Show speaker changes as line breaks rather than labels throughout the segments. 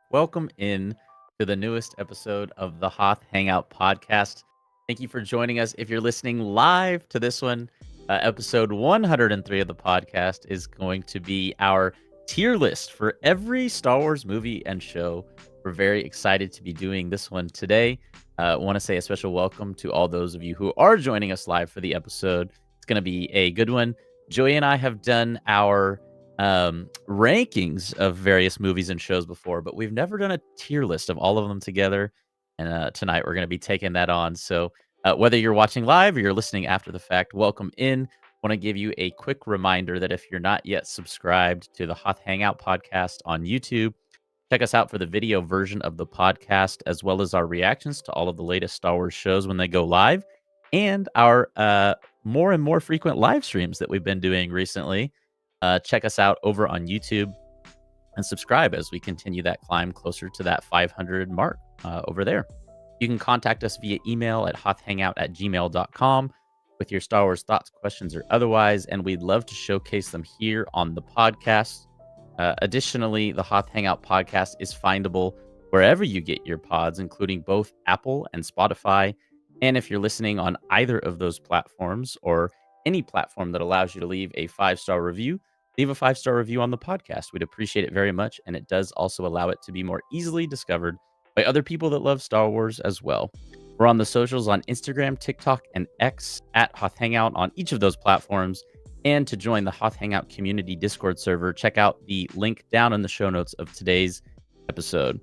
Welcome in to the newest episode of the Hoth Hangout podcast. Thank you for joining us. If you're listening live to this one, episode 103 of the podcast is going to be our tier list for every Star Wars movie and show. We're very excited to be doing this one today. I want to say a special welcome to all those of you who are joining us live for the episode. It's going to be a good one. Joey and I have done our rankings of various movies and shows before, but we've never done a tier list of all of them together. And tonight we're going to be taking that on. So whether you're watching live or you're listening after the fact, welcome in. Want to give you a quick reminder that if you're not yet subscribed to the Hoth Hangout podcast on YouTube, check us out for the video version of the podcast, as well as our reactions to all of the latest Star Wars shows when they go live, and our more and more frequent live streams that we've been doing recently. Check us out over on YouTube and subscribe as we continue that climb closer to that 500 mark over there. You can contact us via email at hothhangout@gmail.com with your Star Wars thoughts, questions, or otherwise, and we'd love to showcase them here on the podcast. Additionally, the Hoth Hangout podcast is findable wherever you get your pods, including both Apple and Spotify. And if you're listening on either of those platforms or any platform that allows you to leave a 5-star review, leave a 5-star review on the podcast. We'd appreciate it very much. And it does also allow it to be more easily discovered by other people that love Star Wars as well. We're on the socials on Instagram, TikTok, and X at Hoth Hangout on each of those platforms. And to join the Hoth Hangout community Discord server, check out the link down in the show notes of today's episode.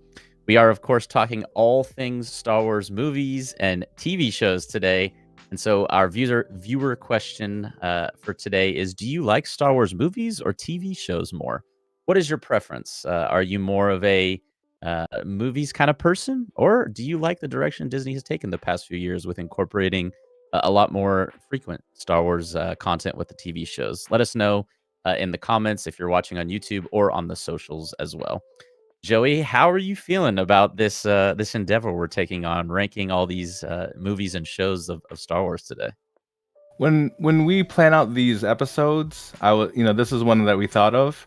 We are, of course, talking all things Star Wars movies and TV shows today. And so our viewer question for today is, do you like Star Wars movies or TV shows more? What is your preference? Are you more of a movies kind of person, or do you like the direction Disney has taken the past few years with incorporating a lot more frequent Star Wars content with the TV shows? Let us know in the comments if you're watching on YouTube or on the socials as well. Joey, how are you feeling about this endeavor we're taking on, ranking all these movies and shows of Star Wars today?
When we plan out these episodes, this is one that we thought of,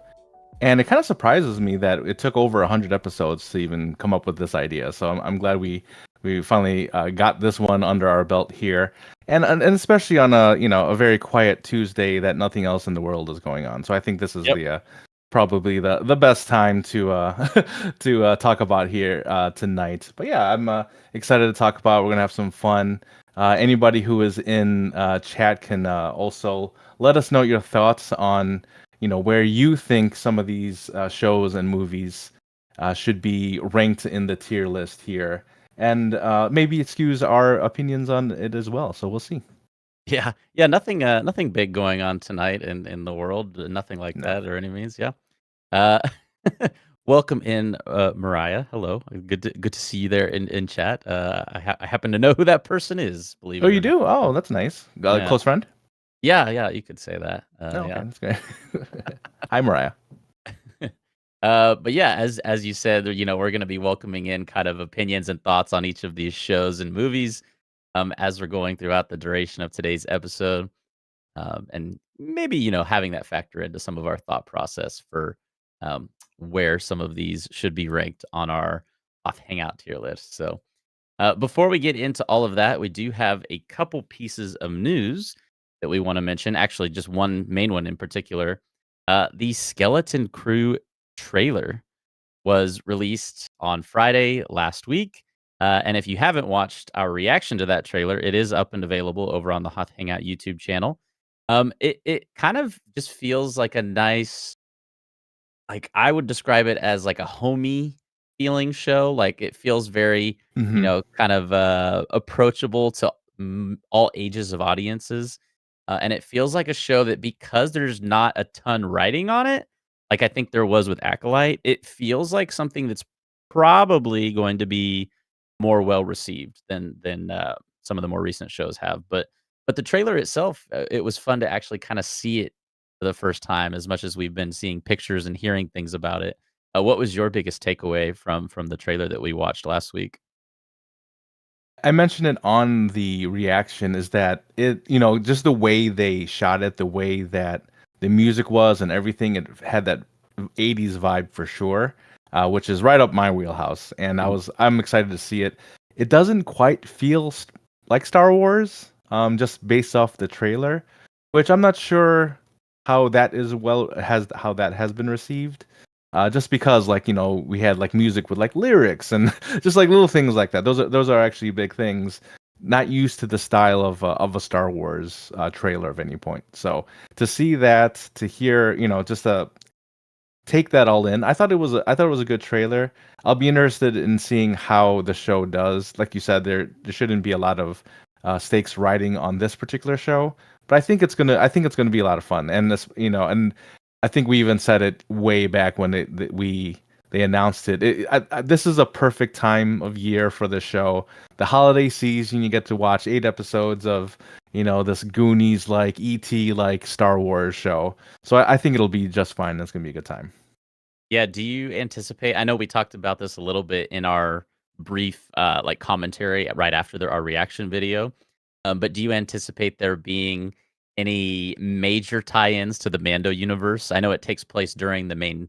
and it kind of surprises me that it took over 100 episodes to even come up with this idea. So I'm glad we finally got this one under our belt here, and especially on a very quiet Tuesday that nothing else in the world is going on. So I think this is probably the best time to to talk about here tonight. But yeah, I'm excited to talk about. We're gonna have some fun. Anybody who is in chat can also let us know your thoughts on where you think some of these shows and movies should be ranked in the tier list here, and maybe it skews our opinions on it as well. So we'll see.
Yeah, nothing big going on tonight in the world, nothing like that or any means. Yeah. Uh, welcome in, Mariah. Hello, good to see you there in chat. I happen to know who that person is. Believe it.
Oh, you do? Oh, that's nice. Got a close friend?
Yeah, you could say that.
Okay,
yeah.
that's great. Hi, Mariah.
But yeah, as you said, we're going to be welcoming in kind of opinions and thoughts on each of these shows and movies, as we're going throughout the duration of today's episode, and maybe having that factor into some of our thought process for where some of these should be ranked on our Hoth Hangout tier list. So before we get into all of that, we do have a couple pieces of news that we want to mention. Actually, just one main one in particular. The Skeleton Crew trailer was released on Friday last week. And if you haven't watched our reaction to that trailer, it is up and available over on the Hoth Hangout YouTube channel. It kind of just feels like a nice, like, I would describe it as like a homey feeling show. Like, it feels very,
Hmm.
kind of, approachable to, all ages of audiences, and it feels like a show that, because there's not a ton writing on it, like I think there was with Acolyte, it feels like something that's probably going to be more well received than some of the more recent shows have. But the trailer itself, it was fun to actually kinda see it for the first time, as much as we've been seeing pictures and hearing things about it. What was your biggest takeaway from the trailer that we watched last week?
I mentioned it on the reaction is that just the way they shot it, the way that the music was and everything, it had that 80s vibe for sure, which is right up my wheelhouse. And
Mhm.
I'm excited to see it. It doesn't quite feel like Star Wars, just based off the trailer, which I'm not sure how that has been received. Just because, like, we had like music with like lyrics and just like little things like that. Those are actually big things. Not used to the style of a Star Wars trailer of any point. So to see that, to hear, just take that all in. I thought it was a good trailer. I'll be interested in seeing how the show does. Like you said, there shouldn't be a lot of stakes riding on this particular show, but I think it's gonna be a lot of fun. And and I think we even said it way back when they announced it. This is a perfect time of year for the show. The holiday season, you get to watch 8 episodes of this Goonies like ET like Star Wars show. So I think it'll be just fine. It's gonna be a good time.
Yeah, do you anticipate, I know we talked about this a little bit in our brief, like, commentary right after our reaction video, but do you anticipate there being any major tie-ins to the Mando universe? I know it takes place during the same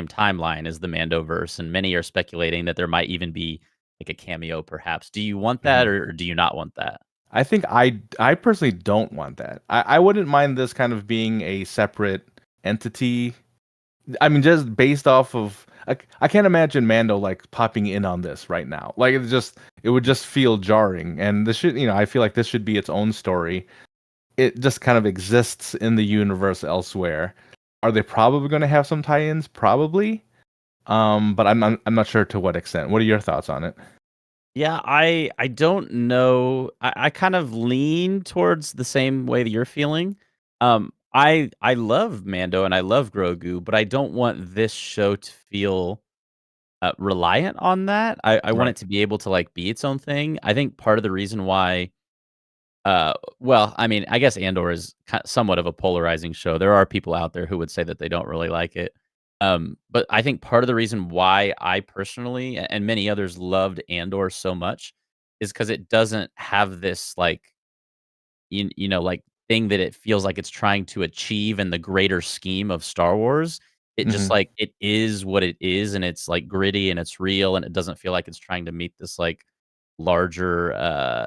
timeline as the Mandoverse, and many are speculating that there might even be, like, a cameo perhaps. Do you want that,
Mhm.
or do you not want that?
I think I personally don't want that. I wouldn't mind this kind of being a separate entity. I mean, just based off of I can't imagine Mando like popping in on this right now. Like it would just feel jarring. And this should, I feel like this should be its own story. It just kind of exists in the universe elsewhere. Are they probably going to have some tie-ins? Probably. But I'm not sure to what extent. What are your thoughts on it?
Yeah, I don't know. I kind of lean towards the same way that you're feeling. I love Mando and I love Grogu, but I don't want this show to feel reliant on that. I want
Right.
it to be able to, like, be its own thing. I think part of the reason why, well, I mean, I guess Andor is somewhat of a polarizing show. There are people out there who would say that they don't really like it. But I think part of the reason why I personally and many others loved Andor so much is because it doesn't have this, like, like, thing that it feels like it's trying to achieve in the greater scheme of Star Wars. It just,
Hmm.
like, it is what it is, and it's, like, gritty and it's real, and it doesn't feel like it's trying to meet this, like, larger,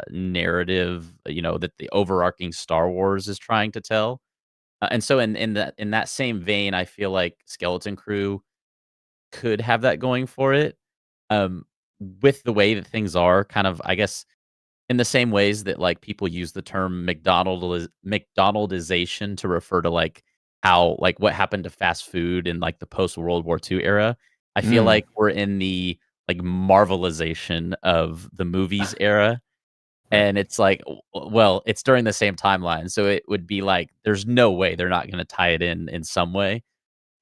narrative, that the overarching Star Wars is trying to tell. And so in that same vein, I feel like Skeleton Crew could have that going for it, um, with the way that things are, kind of, I guess, in the same ways that, like, people use the term McDonaldization to refer to, like, how, like, what happened to fast food in, like, the post World War II era. I feel
Mm,
like we're in the, like, Marvelization of the movies era,
right.
and it's like, well, it's during the same timeline, so it would be like, there's no way they're not gonna tie it in some way,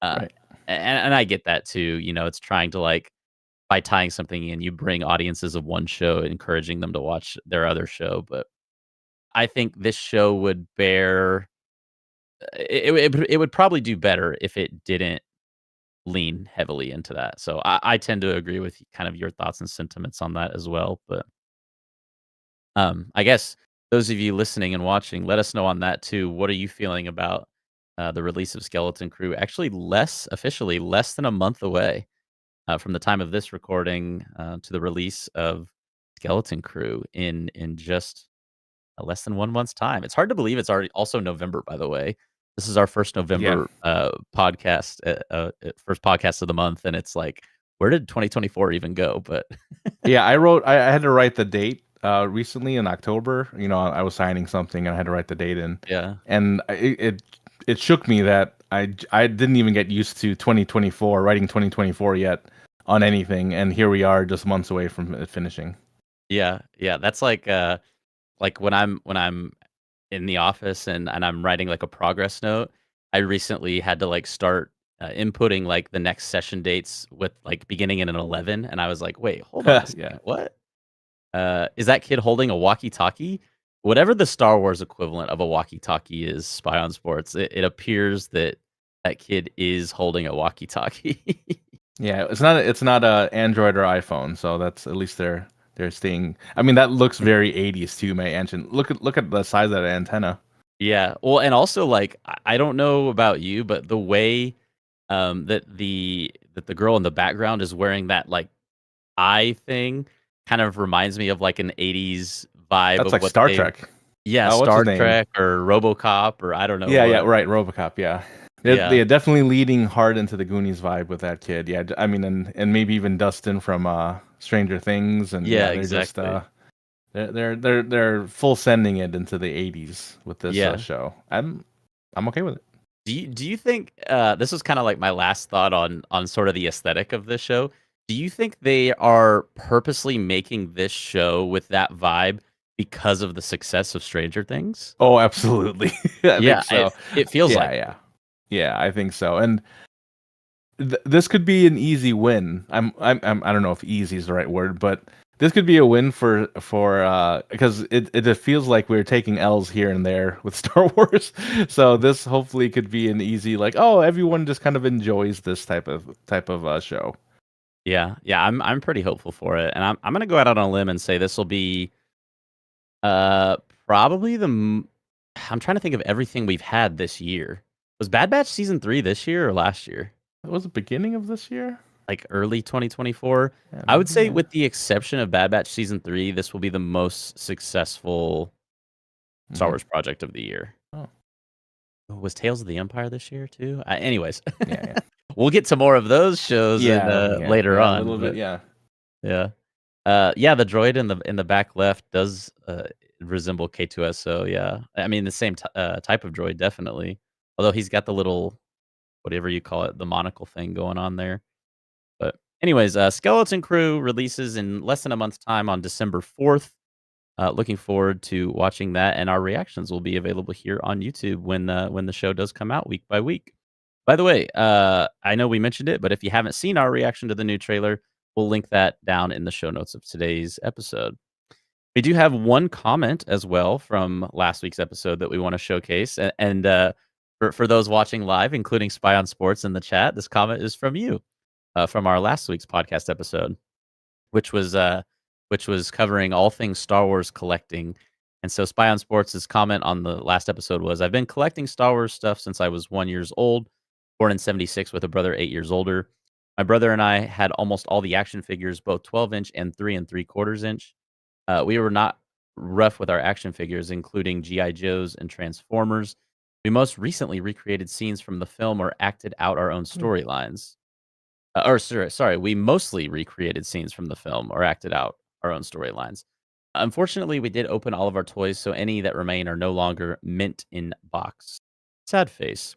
uh,
Right.
and I get that too. It's trying to, like, by tying something in, you bring audiences of one show, encouraging them to watch their other show. But I think this show would bear it would probably do better if it didn't lean heavily into that. So I tend to agree with kind of your thoughts and sentiments on that as well. But I guess those of you listening and watching, let us know on that too. What are you feeling about the release of Skeleton Crew? Actually, less than a month away from the time of this recording to the release of Skeleton Crew in just less than 1 month's time. It's hard to believe it's already also November, by the way. This is our first
Yeah.
November podcast, first podcast of the month, and it's like, where did 2024 even go? But
Yeah, I had to write the date recently in October. You know, I was signing something and I had to write the date in,
Yeah.
and it shook me that I didn't even get used to 2024 writing 2024 yet on anything, and here we are just months away from it finishing.
Yeah. Yeah. That's like when I'm in the office and I'm writing like a progress note. I recently had to like start inputting like the next session dates with like beginning in an 11, and I was like, wait, hold on a
Yeah.
second, what? Is that kid holding a walkie-talkie? Whatever the Star Wars equivalent of a walkie-talkie is, Spy on Sports, it appears that that kid is holding a walkie-talkie.
Yeah, it's not a Android or iPhone, so that's at least they're staying. I mean, that looks very 80s too, May ancient. Look at the size of that antenna.
Yeah, well, and also, like, I don't know about you, but the way, that the girl in the background is wearing that, like, eye thing kind of reminds me of, like, an '80s vibe
That's
of
like
what
Star
they.
Trek.
Yeah,
What's his
Star
name?
Trek or RoboCop or I don't know
Yeah,
what.
right, RoboCop. Yeah,
Yeah.
they're definitely leading hard into the Goonies vibe with that kid. Yeah, I mean, and maybe even Dustin from Stranger Things, and
Yeah,
yeah, they're just
exactly.
they're full sending it into the 80s with this
Yeah.
show. I'm okay with it.
Do you think this was kind of like my last thought on sort of the aesthetic of this show? Do you think they are purposely making this show with that vibe because of the success of Stranger Things?
Oh, absolutely. I think
Yeah,
so.
it feels
Yeah,
like.
yeah, yeah. I think so. And this could be an easy win. I don't know if easy is the right word, but this could be a win for because it feels like we're taking L's here and there with Star Wars. So this hopefully could be an easy, like, oh, everyone just kind of enjoys this type of show.
Yeah, yeah, I'm pretty hopeful for it, and I'm gonna go out on a limb and say this will be uh probably I'm trying to think of everything we've had this year. Was Bad Batch season 3 this year or last year?
It was the beginning of this year.
Like early 2024.
Yeah,
I would
maybe.
say
Yeah.
with the exception of Bad Batch season 3, this will be the most successful Star
Hmm.
Wars project of the year.
Oh,
Oh, was Tales of the Empire this year too? Anyways,
yeah, yeah,
we'll get to more of those shows in later
yeah. A
on,
little bit.
but
Yeah.
yeah. Yeah, the droid in the back left does resemble K2SO, yeah. I mean the same type of droid definitely. Although he's got the little whatever you call it, the monocle thing going on there. But anyways, Skeleton Crew releases in less than a month's time on December 4th. Looking forward to watching that, and our reactions will be available here on YouTube when the show does come out week by week. By the way, I know we mentioned it, but if you haven't seen our reaction to the new trailer, we'll link that down in the show notes of today's episode. We do have one comment as well from last week's episode that we want to showcase, and for those watching live, including Spy on Sports in the chat, this comment is from you, from our last week's podcast episode, which was uh, which was covering all things Star Wars collecting. And so Spy on Sports' comment on the last episode was, "I've been collecting Star Wars stuff since I was 1 years old, born in '76 with a brother 8 years older. My brother and I had almost all the action figures, both 12-inch and 3 3/4 inch. We were not rough with our action figures, including GI Joes and Transformers. We most recently recreated scenes from the film or acted out our own
Hmm.
storylines." Or sorry, we mostly recreated scenes from the film or acted out our own storylines. Unfortunately, we did open all of our toys, so any that remain are no longer mint in box. Sad face.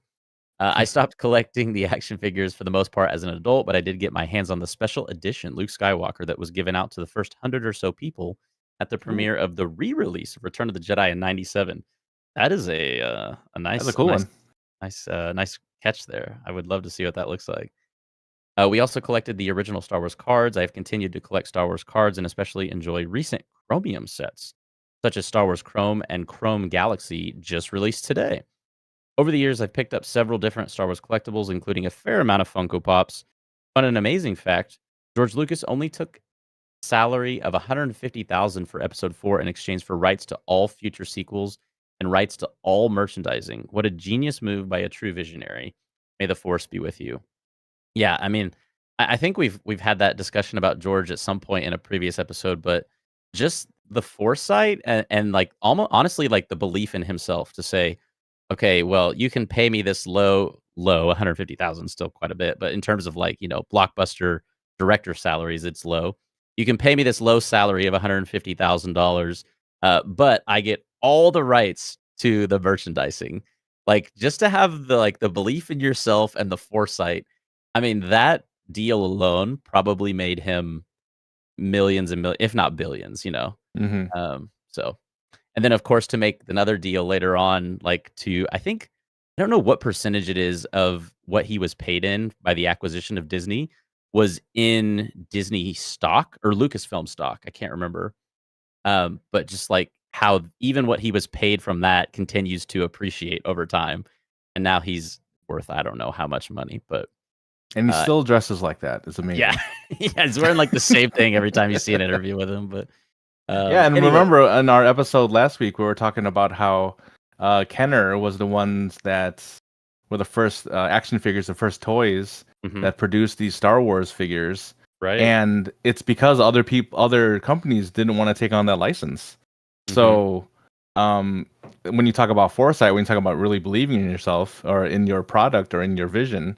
I stopped collecting the action figures for the most part as an adult, but I did get my hands on the special edition Luke Skywalker that was given out to the first 100 or so people at the
Ooh,
premiere of the re-release of Return of the Jedi in '97. That is a
that's a
nice,
cool one.
nice catch there. I would love to see what that looks like. We also collected the original Star Wars cards. I have continued to collect Star Wars cards and especially enjoy recent Chromium sets, such as Star Wars Chrome and Chrome Galaxy, just released today. Over the years, I've picked up several different Star Wars collectibles, including a fair amount of Funko Pops. But an amazing fact, George Lucas only took salary of 150,000 for Episode 4 in exchange for rights to all future sequels and rights to all merchandising. What a genius move by a true visionary. May the Force be with you. Yeah, I mean, I think we've had that discussion about George at some point in a previous episode, but just the foresight and like almost honestly like the belief in himself to say, okay, well, you can pay me this low 150,000, still quite a bit, but in terms of like blockbuster director salaries, it's low. you can pay me this low salary of $150,000, but I get all the rights to the merchandising. Like, just to have the belief in yourself and the foresight. I mean, that deal alone probably made him millions and if not billions,
Hmm.
So and then, of course, to make another deal later on, like, I don't know what percentage it is of what he was paid in by the acquisition of Disney was in Disney stock or Lucasfilm stock, I can't remember. But just, like, how even what he was paid from that continues to appreciate over time, and now he's worth I don't know how much money, but,
And he
uh
still dresses like that. It's
yeah.
amazing.
Yeah, he's wearing, like, the same thing every time you see an interview with him, but,
Yeah, and
anyway.
remember in our episode last week, we were talking about how Kenner was the ones that were the first action figures, the first toys
Mhm.
that produced these Star Wars figures,
Right.
and it's because other companies didn't want to take on that license.
Mhm.
So, um, when you talk about foresight, when you talk about really believing in yourself or in your product or in your vision,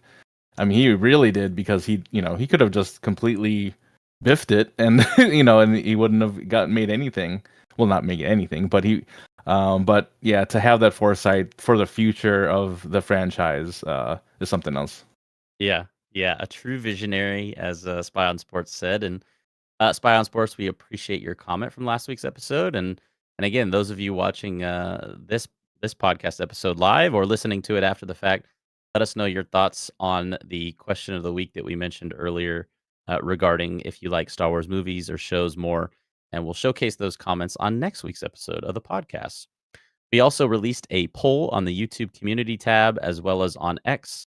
I mean, he really did because he could have just completely biffed it and and he wouldn't have made anything. Well, not make anything, but but yeah, to have that foresight for the future of the franchise is something else.
Yeah. Yeah, a true visionary, as, Spy on Sports said, and Spy on Sports, we appreciate your comment from last week's episode, and again, those of you watching this podcast episode live or listening to it after the fact, let us know your thoughts on the question of the week that we mentioned earlier regarding if you like Star Wars movies or shows more, and we'll showcase those comments on next week's episode of the podcast. We also released a poll on the YouTube community tab as well as on X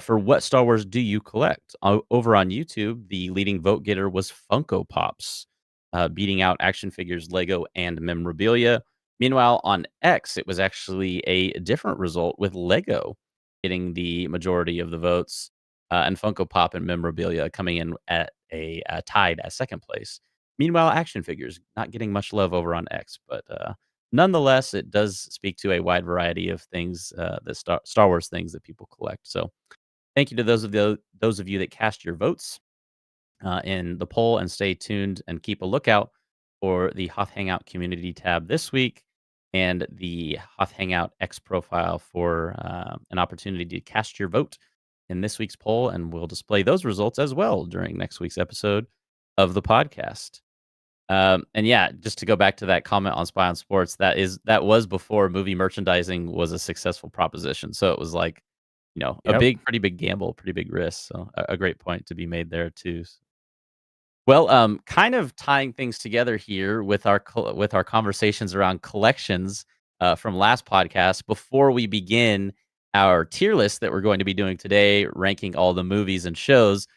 for what Star Wars do you collect? Over on YouTube, the leading vote getter was Funko Pops, beating out action figures, Lego, and memorabilia. Meanwhile, on X, it was actually a different result with Lego getting the majority of the votes, and Funko Pop and memorabilia coming in at a tied at second place. Meanwhile, action figures not getting much love over on X, but nonetheless, it does speak to a wide variety of things that Star Wars things that people collect. So thank you to those of you that cast your votes in the poll, and stay tuned and keep a lookout for the Hoth Hangout community tab this week and the Hoth Hangout X profile for an opportunity to cast your vote in this week's poll, and we'll display those results as well during next week's episode of the podcast. And yeah, just to go back to that comment on Spy on Sports, that was before movie merchandising was a successful proposition. So it was like, a
Yep.
pretty big gamble, pretty big risk. So a great point to be made there too. Well, kind of tying things together here with with our conversations around collections from last podcast. Before we begin our tier list that we're going to be doing today, ranking all the movies and shows,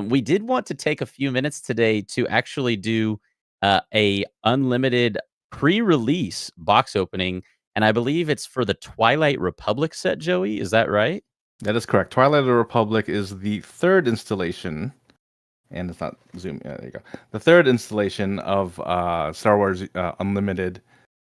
we did want to take a few minutes today to actually do a unlimited pre-release box opening, and I believe it's for the Twilight Republic set. Joey, is that right?
That is correct. Twilight of the Republic is the third installation, and it's not zoom. Yeah, there you go. The third installation of Star Wars Unlimited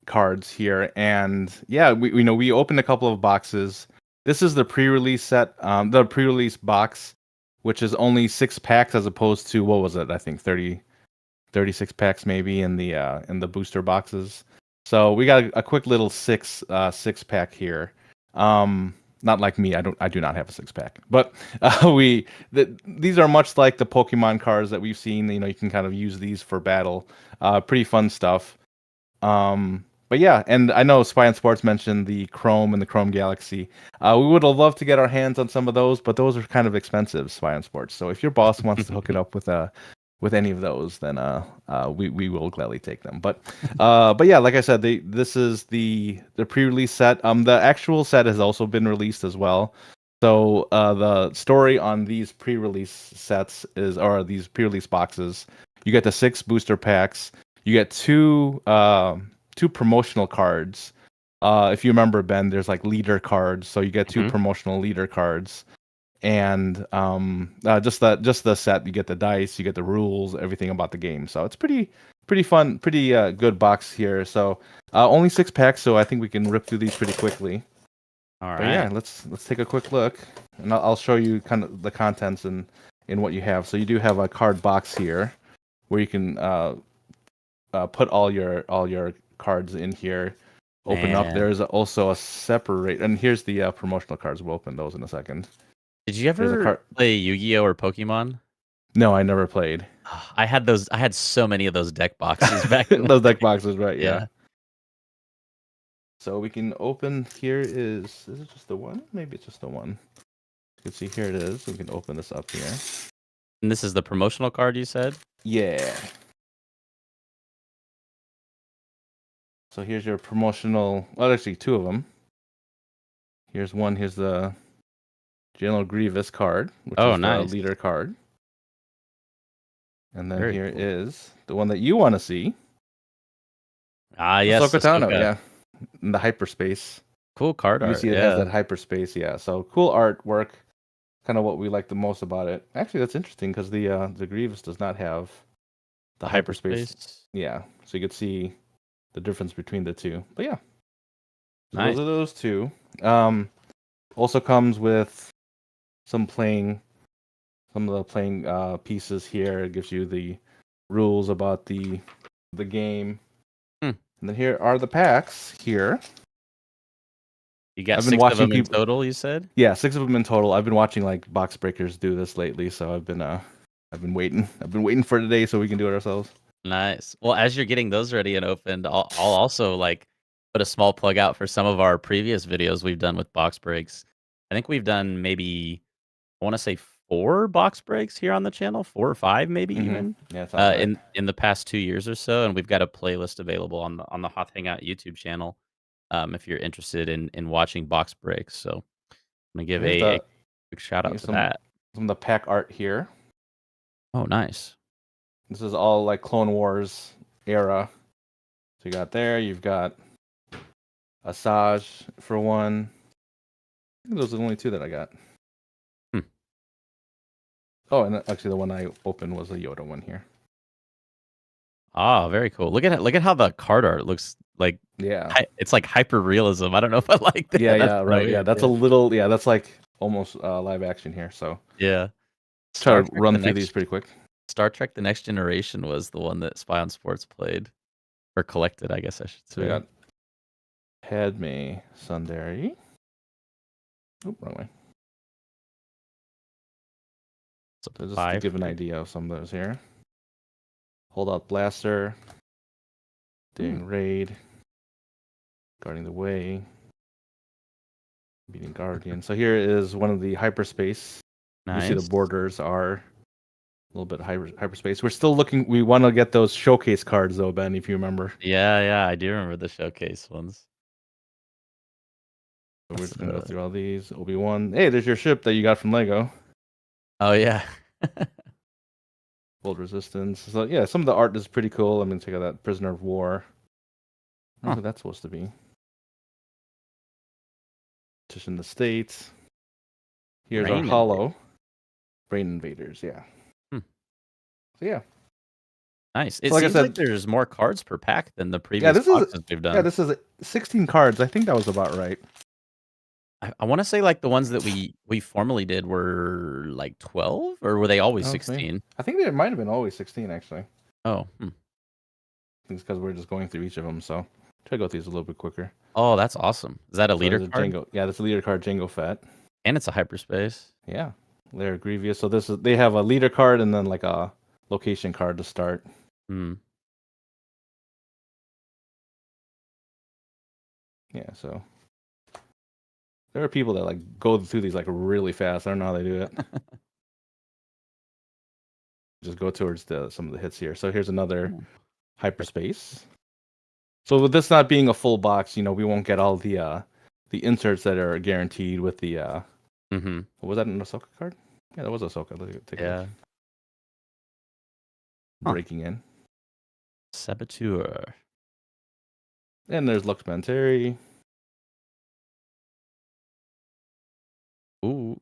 cards here, and yeah, we opened a couple of boxes. This is the pre-release set, the pre-release box, which is only 6 packs as opposed to what was it? I think 36 packs maybe in the booster boxes. So we got a quick little six pack here. Not like me, I do not have a 6 pack, but these are much like the Pokemon cards that we've seen. You can kind of use these for battle. Pretty fun stuff. But yeah, and I know Spy and Sports mentioned the Chrome and the Chrome Galaxy. We would have loved to get our hands on some of those, but those are kind of expensive, Spy and Sports. So if your boss wants to hook it up with any of those, then we will gladly take them. But yeah, like I said, this is the pre-release set. The actual set has also been released as well. So the story on these pre-release sets or these pre-release boxes, you get the 6 booster packs. You get two promotional cards. If you remember, Ben, there's like leader cards, so you get 2
Mhm.
promotional leader cards, and just the set. You get the dice, you get the rules, everything about the game. So it's pretty fun, pretty good box here. So only 6 packs, so I think we can rip through these pretty quickly.
All
But yeah,
right.
let's take a quick look, and I'll show you kind of the contents and in what you have. So you do have a card box here where you can put all your cards in here. Open up.
Man,
There's also a separate, and here's the promotional cards. We'll open those in a second.
did you
There's a
ever
card.
play Yu-Gi-Oh or Pokemon?
No, I never played.
I had those. I had so many of those deck boxes back in the
Those deck
day.
boxes, right? Yeah.
Yeah,
So we can open. Here is it just the one? Maybe it's just the one. You can see here it is. We can open this up here.
and this is the promotional card you said.
Yeah. So here's your promotional. Well, actually, two of them. Here's one. Here's the General Grievous card, which
Oh,
is the
nice.
leader card. And then
Very
here
cool.
is the one that you want to see.
Ah, yes,
Ahsoka Tano,
Ahsoka.
yeah. In the hyperspace.
Cool card
You can
art.
see it has
Yeah,
that hyperspace, yeah. So cool artwork. Kind of what we like the most about it. Actually, that's interesting because the Grievous does not have the
the
hyperspace.
hyperspace.
Yeah, so you could see the difference between the two. But yeah, so
Nice.
those are those two. Also comes with some some of the playing pieces here. It gives you the rules about the game.
Hmm.
And then here are the packs here.
You got
I've been
6 of
watching
them in
people.
total, you said?
Yeah, 6 of them in total. I've been watching like box breakers do this lately, so I've been waiting. I've been waiting for today so we can do it ourselves.
Nice. Well, as you're getting those ready and opened, I'll also, like, put a small plug out for some of our previous videos we've done with box breaks. I think we've done maybe, I wanna say 4 box breaks here on the channel, 4 or 5 maybe
Mm-hmm.
even,
Yeah, that sounds right.
in the past 2 years or so, and we've got a playlist available on the Hoth Hangout YouTube channel, if you're interested in watching box breaks. So, I'm gonna give
Here's
a
the
quick shout out
here's
to that.
some of the pack art here.
Oh, nice.
This is all like Clone Wars era. So you got there. You've got Asajj for one. I think those are the only two that I got.
Hmm.
Oh, and actually the one I opened was a Yoda one here.
Ah, very cool. Look at how the card art looks like.
Yeah.
It's like hyper realism. I don't know if I like that.
Yeah,
That's
yeah,
kinda
right. Yeah,
weird.
that's a
Yeah.
little. Yeah, that's like almost live action here. So
Yeah.
try
Star
to
Trek
run
the
through these
next
pretty quick.
Star Trek the Next Generation was the one that Spy on Sports played or collected, I guess I should
So we
say.
got Padme Sundari. Oop, wrong way.
So
So just to
5.
give an idea of some of those here. Hold out blaster. Doing raid. Guarding the way. Beating Guardian. So here is one of the hyperspace. You can see the
Nice.
borders are a little bit hyperspace. We're still looking. We want to get those showcase cards though, Ben, if you remember.
Yeah, yeah, I do remember the showcase ones.
So we're
That's,
just gonna go through all these. Obi-Wan. Hey, there's your ship that you got from Lego.
oh, yeah.
Bold Resistance. So yeah, some of the art is pretty cool. I'm gonna check out that Prisoner of War. I don't know
Huh.
who that's supposed to be. Petition the States. Here's our
Rain
Hollow. Brain Invaders, yeah.
Hmm.
So yeah.
Nice. It
So like I
seems like
said,
there's more cards per pack than the
yeah,
previous boxes we've done.
this is 16 cards. I think that was about right.
I wanna say, like, the ones that we formerly did were, like, 12, or were they always
Oh, maybe.
16?
I think there might have been always 16 actually.
Oh,
I think it's because we're just going through each of them. So try to go through these a little bit quicker.
Oh, that's awesome. Is that a
So
leader
there's a
card?
Jango. Yeah, that's a leader card, Jango Fett.
And it's a hyperspace.
Yeah, Lair Grievous. So they have a leader card and then like a location card to start.
Hmm.
Yeah, so there are people that like go through these like really fast. I don't know how they do it. Just go towards some of the hits here. So here's another
Oh.
hyperspace. So with this not being a full box, we won't get all the inserts that are guaranteed with the
Mhm.
was that an Ahsoka card? Yeah, that was Ahsoka. Take a
Yeah.
look.
Huh.
Breaking in.
Saboteur.
And there's Lux Manteri.
Ooh.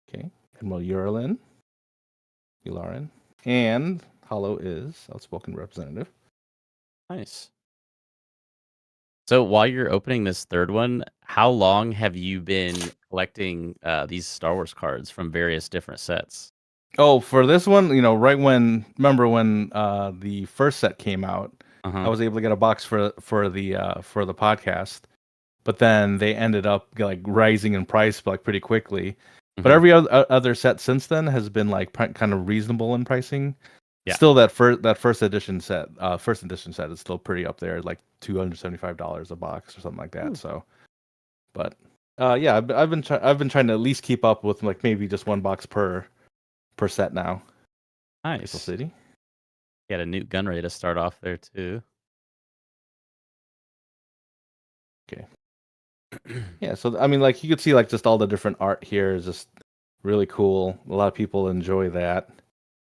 Okay. Admiral Yularen. And Hollow is Outspoken Representative.
Nice. So while you're opening this third one, how long have you been collecting these Star Wars cards from various different sets?
Oh, for this one, right when remember when the first set came out, I
Uh-huh.
was able to get a box for the podcast, but then they ended up like rising in price like pretty quickly. But
Mhm.
every other set since then has been like kind of reasonable in pricing.
Yeah.
Still, first edition set is still pretty up there, like $275 a box or something like that.
Ooh,
So, but yeah, I've been trying to at least keep up with like maybe just one box per set now. Crystal
nice.
City.
You had a Newt Gunray to start off there too.
Okay. Yeah, so I mean, like you could see, like just all the different art here is just really cool. A lot of people enjoy that,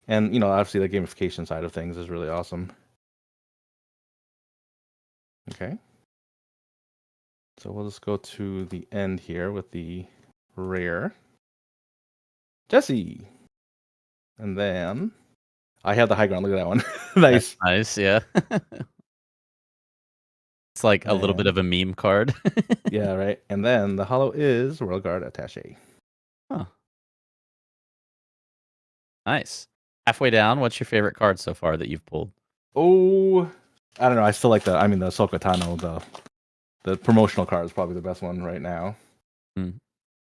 and obviously the gamification side of things is really awesome. Okay, so we'll just go to the end here with the rare Jesse, and then I have the high ground. Look at that one,
That's
nice.
nice, yeah. It's like a little bit
And
of a meme card.
yeah, right. And then the hollow is Royal Guard Attaché.
Huh, nice. Halfway down, what's your favorite card so far that you've pulled?
Oh, I don't know. I still like the Ahsoka Tano, the promotional card is probably the best one right now.
Mm,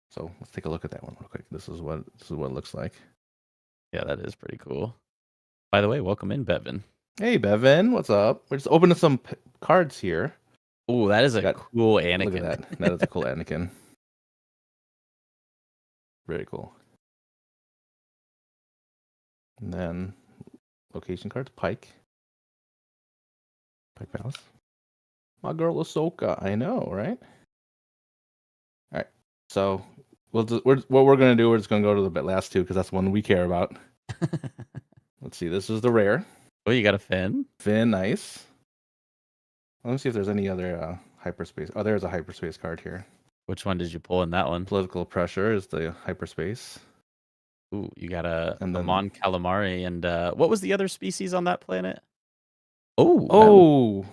So let's take a look at that one real quick. This is what it looks like.
yeah, that is pretty cool. By the way, welcome in, Bevan.
Hey Bevan, what's up? We're just opening some cards here.
Ooh, that is a
Got
cool
Look at
Anakin.
that. That is a cool Anakin. Very cool. And then location cards, Pike Palace. My girl Ahsoka. I know, right? All right. So what we're gonna do. We're just gonna go to the last two because that's the one we care about. Let's see. This is the rare
Oh, you got a Finn?
Finn. Nice. Let me see if there's any other hyperspace. Oh, there's a hyperspace card here.
Which one did you pull in that one?
Political pressure is the hyperspace.
Ooh, you got a
And then
Mon Calamari, and what was the other species on that planet? Oh, that looks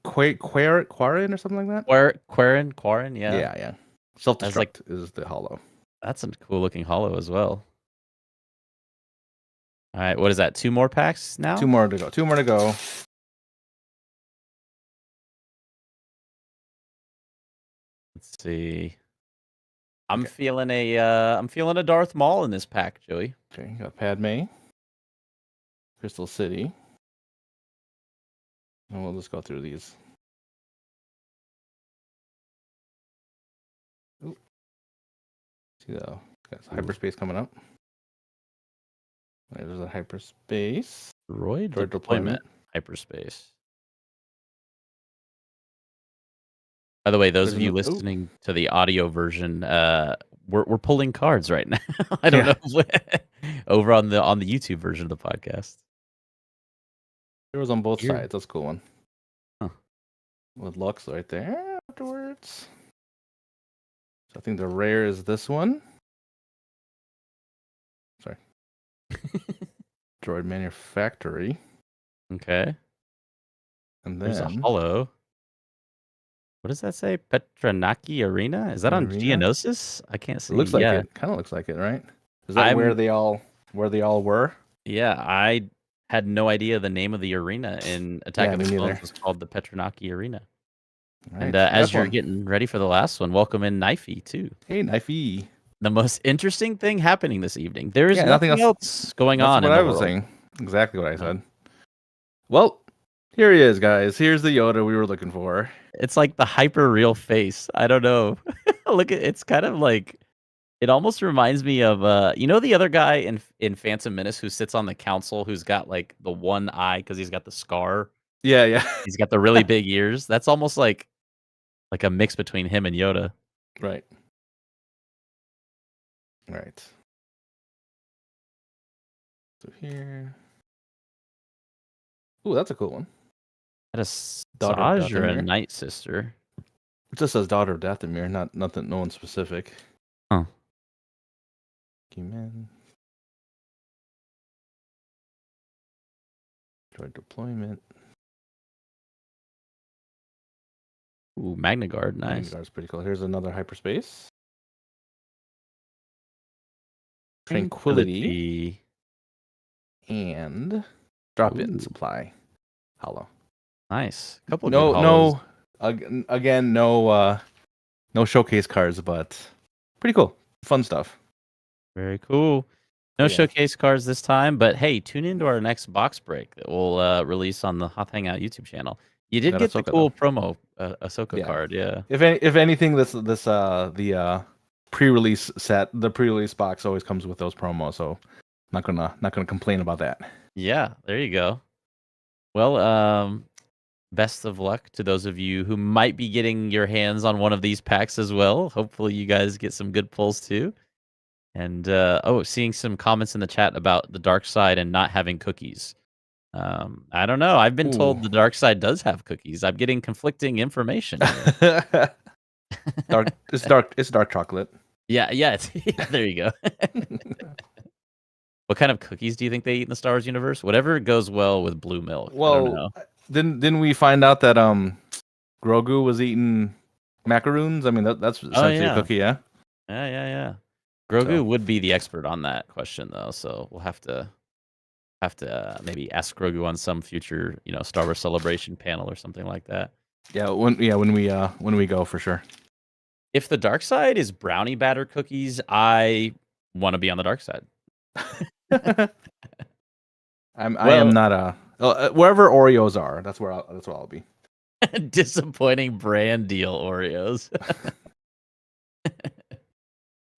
oh, Quarren or something like that.
Quarren, yeah.
Yeah. Self
That's like
destruct is the hollow.
that's a cool looking hollow as well. All right, what is that? 2 more packs
Two
now?
more to go. Two more to go.
Let's see.
Okay.
I'm feeling a Darth Maul in this pack, Joey.
Okay. Got Padme, Crystal City, and we'll just go through these. Ooh, see the got hyperspace coming up. There's a hyperspace.
Droid
Droid
deployment
deployment.
hyperspace. By the way, those
There's
of you
another. Oh,
listening to the audio version, we're pulling cards right now. I don't
yeah.
know over on the YouTube version of the podcast.
It was on both
Here.
sides. That's a cool one.
Huh.
With Lux right there afterwards. So I think the rare is this one. Sorry. Droid Manufactory.
Okay.
And
There's a
then
hollow. What does that say? Petranaki Arena? Is that on
Arena.
Geonosis? I can't
It
see.
looks like
Yeah.
it. Kind of looks like it, right? Is that
I'm
where they all were?
yeah, I had no idea the name of the arena in Attack
Yeah,
of
me
the Clones
neither.
was called the Petranaki Arena.
All
And
right.
as
Last
you're
one.
getting ready for the last one, welcome in Knifey too.
Hey, Knifey.
The most interesting thing happening this evening. There is
Yeah, nothing
nothing
else.
else going
That's
on
what
in
I
the
was
world.
saying. Exactly what I
No.
said. Well, here he is, guys. Here's the Yoda we were looking for.
It's like the hyper real face. I don't know. Look at it's kind of like it almost reminds me of you know the other guy in Phantom Menace who sits on the council who's got like the one eye because he's got the scar.
Yeah.
He's got the really big ears. That's almost like a mix between him and Yoda.
Right. Right. So here. Ooh, that's a cool one.
Had a
Daughter of
Saj or a
Dathomir.
Night Sister.
It just says Daughter of Dathomir, nothing, no one specific.
Huh.
Man. Droid deployment.
Ooh, Magna Guard, nice.
Guard's pretty cool. Here's another hyperspace. Tranquility. and drop-in
Ooh,
supply hollow.
nice. Couple good
No,
hollows.
no, again, no showcase cards, but pretty cool, fun stuff.
Very cool. No
Yeah,
showcase cards this time, but hey, tune into our next box break that we'll release on the Hoth Hangout YouTube channel. You did
got
get the
Ahsoka though.
cool promo Ahsoka
Yeah,
card, yeah.
if anything, the pre-release set, the pre-release box always comes with those promos, so not gonna complain about that.
Yeah, there you go. Well, best of luck to those of you who might be getting your hands on one of these packs as well. Hopefully, you guys get some good pulls too. And seeing some comments in the chat about the dark side and not having cookies. I don't know. I've been
Ooh.
told the dark side does have cookies. I'm getting conflicting information here.
It's dark chocolate.
Yeah, yeah, there you go. What kind of cookies do you think they eat in the Star Wars universe? Whatever goes well with blue milk. I don't
Well,
know.
didn't we find out that Grogu was eating macaroons? I mean that's
Oh
essentially a
yeah,
cookie, yeah.
yeah.
So
Grogu would be the expert on that question though, so we'll have to maybe ask Grogu on some future, Star Wars Celebration panel or something like that.
when we go for sure.
If the dark side is brownie batter cookies, I want to be on the dark side.
I am
Well,
not wherever Oreos are. That's where I'll be.
disappointing brand deal Oreos.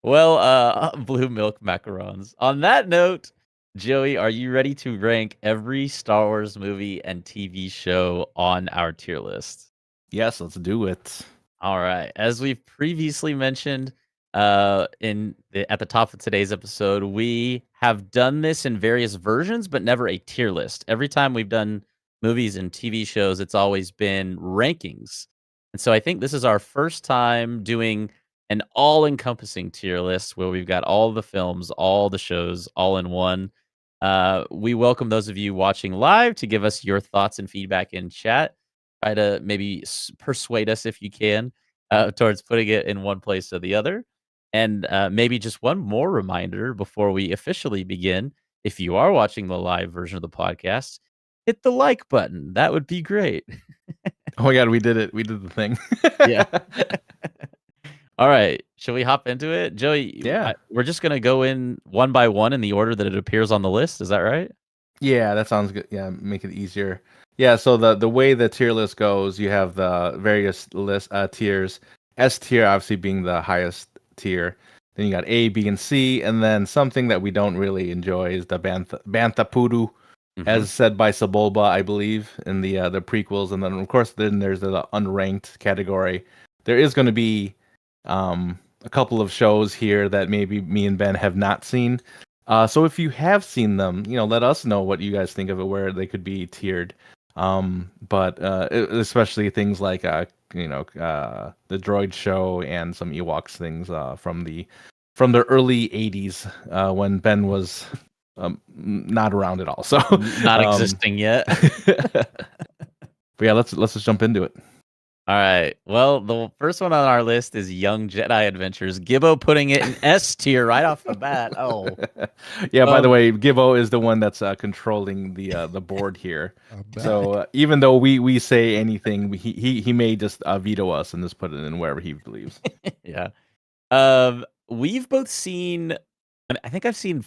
Well, blue milk macarons. On that note, Joey, are you ready to rank every Star Wars movie and TV show on our tier list?
Yes, let's do it.
All right. As we've previously mentioned, at the top of today's episode, we have done this in various versions, but never a tier list. Every time we've done movies and TV shows, it's always been rankings. And so I think this is our first time doing an all-encompassing tier list where we've got all the films, all the shows, all in one. We welcome those of you watching live to give us your thoughts and feedback in chat. Try to maybe persuade us if you can towards putting it in one place or the other. And maybe just one more reminder before we officially begin. If you are watching the live version of the podcast, hit the like button. That would be great.
Oh my god, we did it. We did the thing.
Yeah. All right. Shall we hop into it? Joey,
Yeah.
we're just going to go in one by one in the order that it appears on the list. Is that right?
Yeah, that sounds good. Yeah, make it easier. Yeah, so the way the tier list goes, you have the various tiers. S tier obviously being the highest tier. Then you got A, B, and C, and then something that we don't really enjoy is the Bantha Poodoo,
Mhm.
as said by Sebulba, I believe, in the prequels. And then of course then there's the unranked category. There is going to be a couple of shows here that maybe me and Ben have not seen. So if you have seen them, let us know what you guys think of it, where they could be tiered. But especially things like the Droid Show and some Ewoks things from the early '80s when Ben was not around at all. So
Not existing yet.
but yeah, let's just jump into it.
All right. Well, the first one on our list is Young Jedi Adventures. Gibbo putting it in S tier right off the bat. Oh,
Yeah, by the way, Gibbo is the one that's controlling the board here. So even though we say anything, he may just veto us and just put it in wherever he believes.
yeah. We've both seen. I think I've seen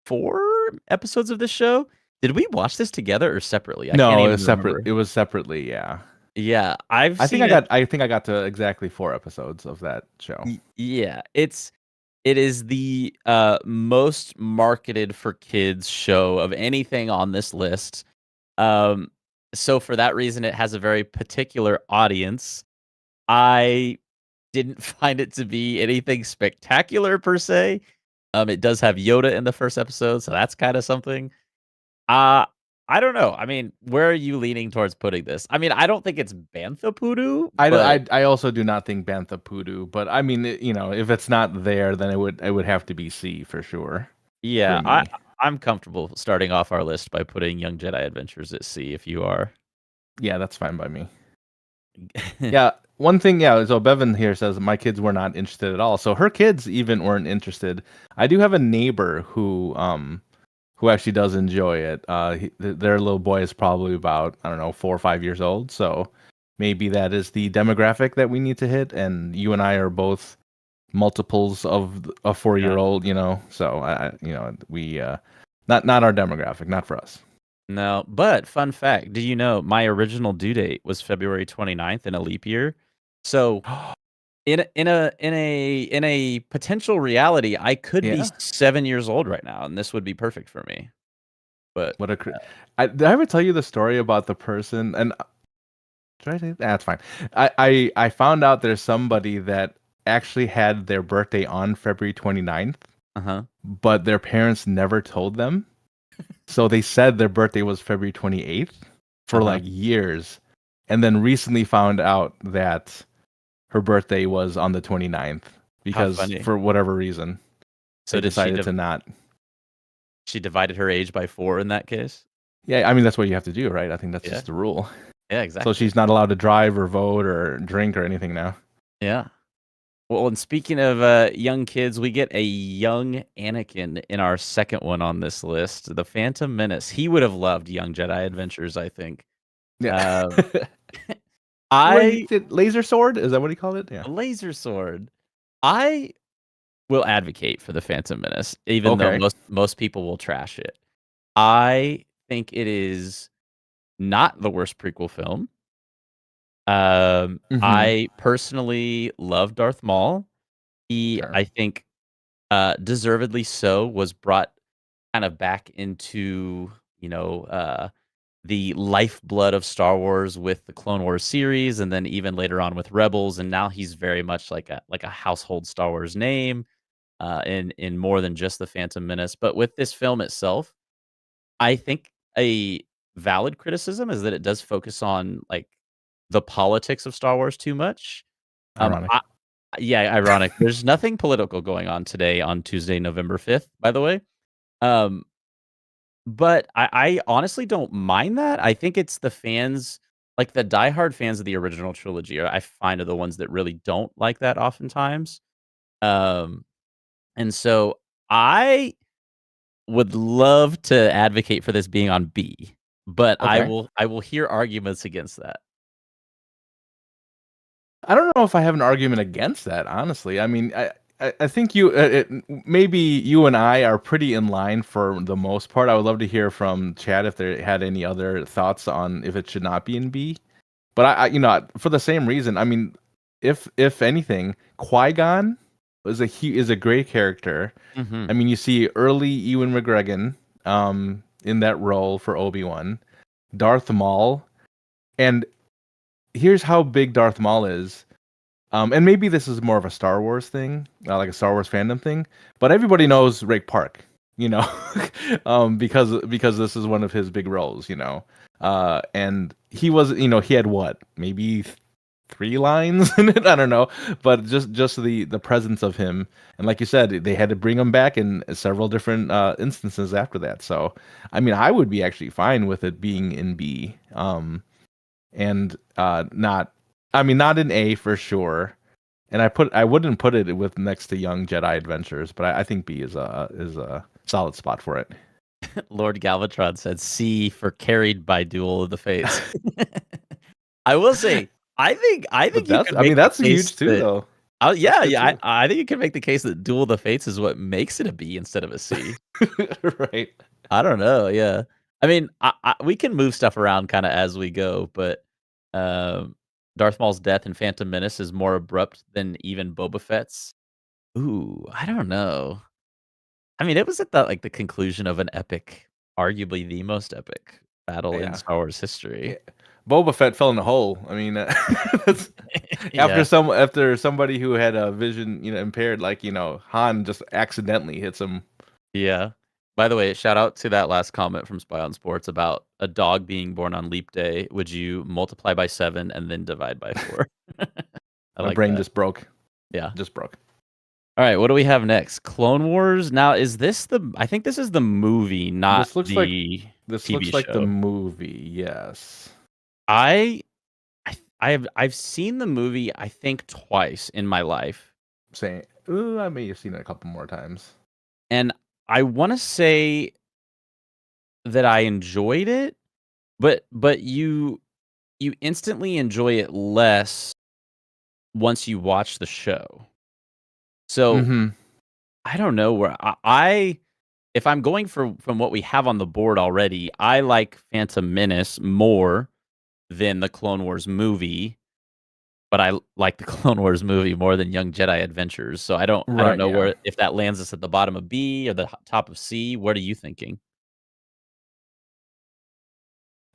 4 episodes of this show. Did we watch this together or separately? I can't
No, it
even
was separate.
remember.
It was separately. Yeah,
Yeah, I've
I think
seen
I
it.
got. I think I got to exactly 4 episodes of that show.
Yeah, it is the most marketed for kids show of anything on this list. Um, so for that reason, it has a very particular audience. I didn't find it to be anything spectacular per se. It does have Yoda in the first episode, so that's kind of something. Uh, I don't know. I mean, where are you leaning towards putting this? I mean, I don't think it's Bantha Poodoo, but
I also do not think Bantha Poodoo, but I mean, if it's not there, then it would have to be C for sure for
yeah,
me.
I'm comfortable starting off our list by putting Young Jedi Adventures at C if you are.
Yeah, that's fine by me. Yeah, one thing, yeah, so Bevan here says my kids were not interested at all. So her kids even weren't interested. I do have a neighbor who who actually does enjoy it. Their little boy is probably about, I don't know, 4 or 5 years old. So maybe that is the demographic that we need to hit. And you and I are both multiples of a 4 year old, So we not our demographic, not for us.
No, but fun fact, do you know my original due date was February 29th in a leap year? So in a potential reality, I could be
Yeah.
7 years old right now, and this would be perfect for me. But
What a did I ever tell you the story about the person? And did I say that's fine. I found out there's somebody that actually had their birthday on February 29th,
uh-huh.
but their parents never told them. So they said their birthday was February 28th for
Uh-huh.
like years, and then recently found out that her birthday was on the 29th
How
because
funny.
for whatever reason
So
they
did she
decided to not.
she divided her age by 4 in that case?
Yeah, I mean that's what you have to do, right? I think that's
Yeah.
just the rule.
Yeah,
So
exactly.
she's not allowed to drive or vote or drink or anything now.
Yeah. Well, and speaking of, young kids, we get a young Anakin in our second one on this list, The Phantom Menace. He would have loved Young Jedi Adventures, I think.
Yeah.
Um,
What he
I
did, laser sword? Is that what he called it? Yeah.
a laser sword. I will advocate for The Phantom Menace, even though
Okay.
most people will trash it. I think it is not the worst prequel film.
Mm-hmm.
I personally love Darth Maul. He,
Sure.
I think, deservedly so, was brought kind of back into, the lifeblood of Star Wars with the Clone Wars series, and then even later on with Rebels, and now he's very much like a household Star Wars name, in more than just the Phantom Menace. But with this film itself, I think a valid criticism is that it does focus on, like, the politics of Star Wars too much.
Ironic.
I Yeah, ironic. There's nothing political going on today on Tuesday, November 5th, by the way. Um, but I honestly don't mind that. I think it's the fans, like, the diehard fans of the original trilogy I find are the ones that really don't like that oftentimes. Um, and so I would love to advocate for this being on B, but I
Okay.
will I will hear arguments against that.
I don't know if I have an argument against that, honestly. I mean, I think maybe you and I are pretty in line for the most part. I would love to hear from Chad if they had any other thoughts on if it should not be in B. But for the same reason, I mean, if anything, Qui-Gon is a great character. I
Mhm.
mean, you see early Ewan McGregor in that role for Obi-Wan, Darth Maul, and here's how big Darth Maul is. And maybe this is more of a Star Wars thing, like a Star Wars fandom thing, but everybody knows Rick Park, you know, because this is one of his big roles. And he was, he had what, maybe 3 lines in it, I don't know, but just the presence of him, and like you said, they had to bring him back in several different instances after that. So, I mean, I would be actually fine with it being in B. And not I mean not an A for sure. And I wouldn't put it with next to Young Jedi Adventures, but I think B is a solid spot for it.
Lord Galvatron said C for carried by Duel of the Fates. I will say, I think
But
you
that's
could
I mean
make the
that's
case
huge too
that
though.
oh,
That's
yeah,
good
yeah,
too.
I think you can make the case that Duel of the Fates is what makes it a B instead of a C.
Right.
I don't know, yeah. I mean, we can move stuff around kinda as we go, but, um, Darth Maul's death in Phantom Menace is more abrupt than even Boba Fett's. Ooh, I don't know. I mean, it was at the conclusion of an epic, arguably the most epic battle in
Yeah.
Star Wars
Yeah.
history.
Boba Fett fell in a hole. I mean, that's,
Yeah,
after somebody who had a vision, impaired, like Han just accidentally hits him.
yeah. By the way, shout out to that last comment from Spy on Sports about a dog being born on leap day. Would you multiply by 7 and then divide by 4? I
My
like
brain
that.
just broke.
Yeah.
Just broke.
Alright, what do we have next? Clone Wars? Now, is this the I think this is the movie, not
This looks like
the
this
TV
looks like the
show.
movie. Yes.
I I've seen the movie, I think, twice in my life,
Saying, ooh, I may have seen it a couple more times.
and I wanna say that I enjoyed it, but you instantly enjoy it less once you watch the show. So,
Mhm.
I don't know where I if I'm going from what we have on the board already, I like Phantom Menace more than the Clone Wars movie, but like the Clone Wars movie more than Young Jedi Adventures. So I don't
Right,
know
yeah.
where if that lands us at the bottom of B or the top of C. What are you thinking?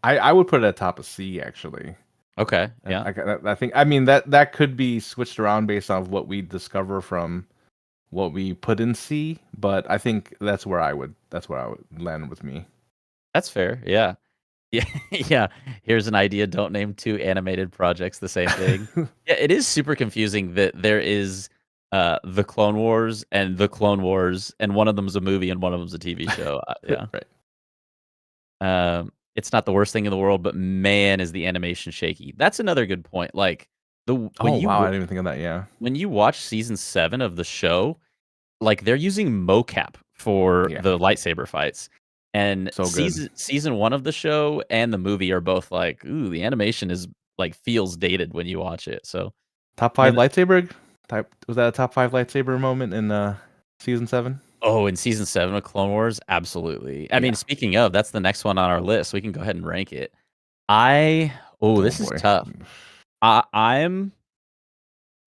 I would put it at top of C, actually.
Okay, yeah,
I think, I mean, that could be switched around based on what we discover from what we put in C, but I think that's where I would land with me.
that's fair. Yeah, yeah, yeah. Here's an idea. Don't name two animated projects the same thing. Yeah, it is super confusing that there is the Clone Wars and the Clone Wars, and one of them's a movie and one of them's a TV show. Yeah.
Right.
It's not the worst thing in the world, but man, is the animation shaky. That's another good point. Like
Oh, wow, I didn't even think of that, yeah.
when you watch season 7 of the show, like they're using mocap for
Yeah,
the lightsaber fights. And
so good.
season 1 of the show and the movie are both like, ooh, the animation is like feels dated when you watch it. So,
Top 5
man,
lightsaber type was that a top 5 lightsaber moment in, season 7?
oh, in season 7 of Clone Wars, absolutely. I mean,
Yeah.
speaking of, that's the next one on our list. We can go ahead and rank it.
Oh,
This is
boy.
tough. I'm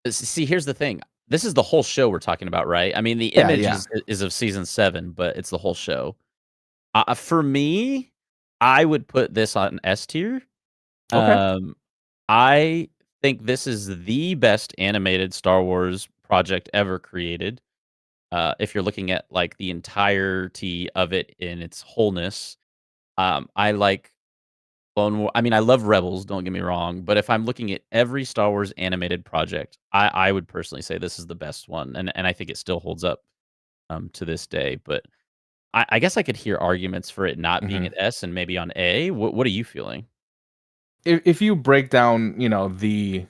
see, here's the thing. This is the whole show we're talking about, right? I mean, the
Yeah,
image
yeah.
is of season 7, but it's the whole show. For me, I would put this on S tier.
Okay.
Um, I think this is the best animated Star Wars project ever created. If you're looking at like the entirety of it in its wholeness, I like I mean, I love Rebels, don't get me wrong, but if I'm looking at every Star Wars animated project, I would personally say this is the best one, and I think it still holds up, to this day, but I guess I could hear arguments for it not being
Mhm.
at S and maybe on A. What are you feeling?
If you break down, the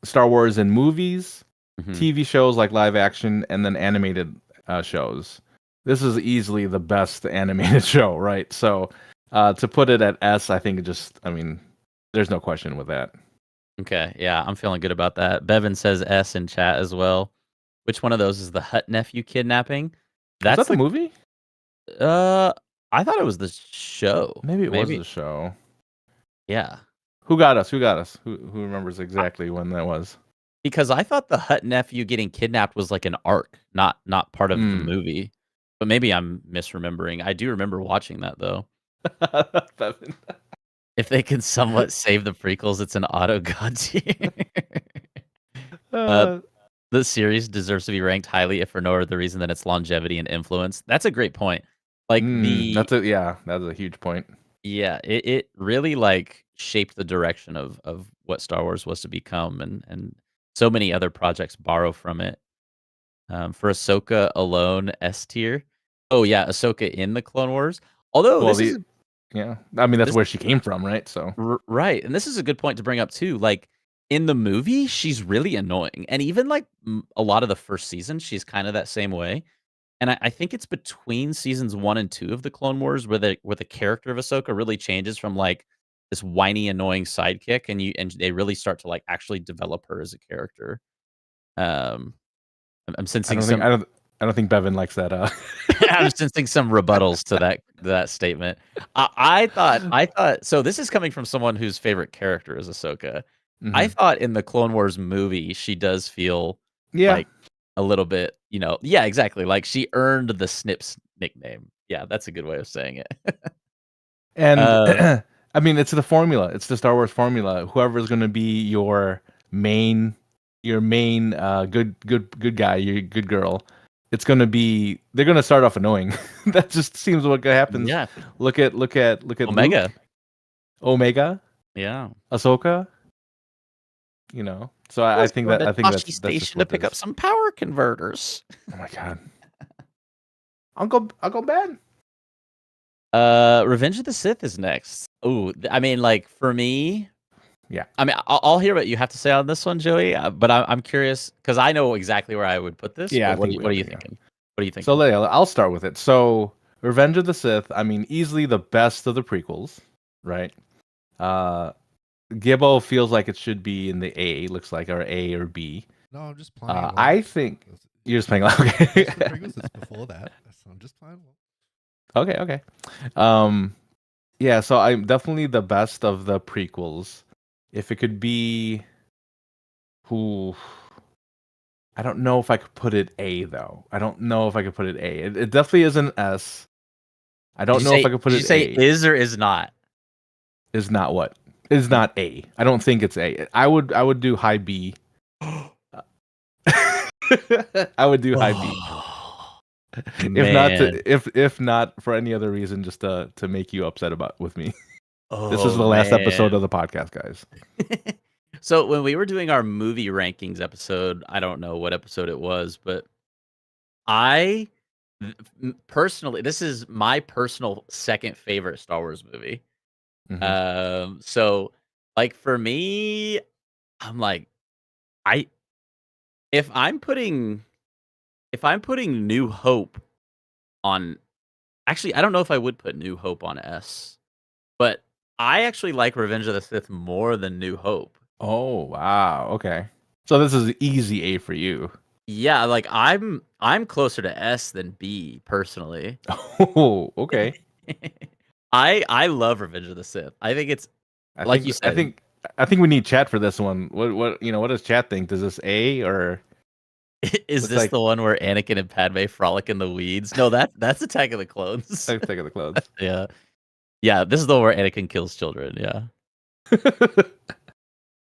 Star Wars in movies,
Mhm.
TV shows like live action, and then animated, shows, this is easily the best animated show, right? So, to put it at S, I think I mean, there's no question with that.
Okay, yeah, I'm feeling good about that. Bevan says S in chat as well. Which one of those is the Hutt nephew kidnapping?
Was that
That's
the
the
movie?
uh, I thought it was the show.
Maybe it was
Maybe
the show.
yeah.
Who got us? Who got us? Who remembers exactly when that was?
Because I thought the Hutt nephew getting kidnapped was like an arc, not part of the
Mm.
movie. But maybe I'm misremembering. I do remember watching that though.
Bevan.
If they can somewhat save the prequels, it's an auto god tier. uh,
Uh,
the series deserves to be ranked highly, if for no other reason than its longevity and influence. That's a great point. Like
that's a huge point.
yeah, it really like shaped the direction of what Star Wars was to become, and so many other projects borrow from it. For Ahsoka alone, S tier. Oh yeah, Ahsoka in the Clone Wars. Although
Well, yeah, I mean, that's
this
where she came from, right? So,
right, and this is a good point to bring up too. Like in the movie, she's really annoying, and even like a lot of the first season, she's kind of that same way. And I think it's between seasons 1 and 2 of the Clone Wars where the character of Ahsoka really changes from like this whiny, annoying sidekick, and they really start to like actually develop her as a character. Um, I'm sensing some
I don't think Bevan likes that.
I'm sensing some rebuttals to that statement. I thought so this is coming from someone whose favorite character is Ahsoka. I
Mhm.
thought in the Clone Wars movie, she does feel
Yeah,
like a little bit, yeah, exactly. Like she earned the Snips nickname. Yeah, that's a good way of saying it.
and
Uh,
I mean, it's the formula. It's the Star Wars formula. Whoever's going to be main, your main good guy, your good girl. They're going to start off annoying. That just seems what happens.
yeah,
Look at
Omega.
Luke, Omega,
Yeah.
Ahsoka. So
Let's go
I
to
think
Tosche
that's just
Station to
what
pick up
this.
some power converters.
Oh my god, Uncle Ben.
Revenge of the Sith is next. Ooh, I mean, like for me,
Yeah,
I mean, I'll hear what you have to say on this one, Joey. But I'm curious because I know exactly where I would put this.
yeah,
But
I think we
what are you
already. Yeah.
thinking? What are you
So
thinking?
I'll start with it. So Revenge of the Sith. I mean, easily the best of the prequels, right? Uh, Gibbo feels like it should be in the A. Looks like or A or B.
No, I'm just playing along.
I think you're just playing along. Okay.
It's the prequels. It's before that, so I'm just playing
Okay. Okay. Yeah. So I'm definitely the best of the prequels. If it could be, who? I don't know if I could put it A though. I don't know if I could put it A. It definitely is an S. I don't know if I could put
Did you
it
say
A.
is or is not?
Is not what? Is not A. I don't think it's A. I would do high B. I would do high B. If not
Man.
if not for any other reason, just to make you upset about with me. This is
Oh
the last episode
man.
of the podcast, guys.
So when we were doing our movie rankings episode, I don't know what episode it was, but I personally, this is my personal second favorite Star Wars movie.
Mhm.
So like for me, I'm like, I if I'm putting New Hope on, actually, I don't know if I would put New Hope on S, but I actually like Revenge of the Sith more than New Hope.
Oh wow. Okay. So this is easy A for you.
Yeah, like I'm closer to S than B personally.
Oh, okay.
I love Revenge of the Sith. I think it's
I
like
think
you
I
said.
think I think we need chat for this one. What what does chat think? Does this A or
Is
looks
this
like
the one where Anakin and Padme frolic in the weeds? No, that's Attack of the Clones.
Attack of the Clones?
Yeah. Yeah, this is the one where Anakin kills children, yeah.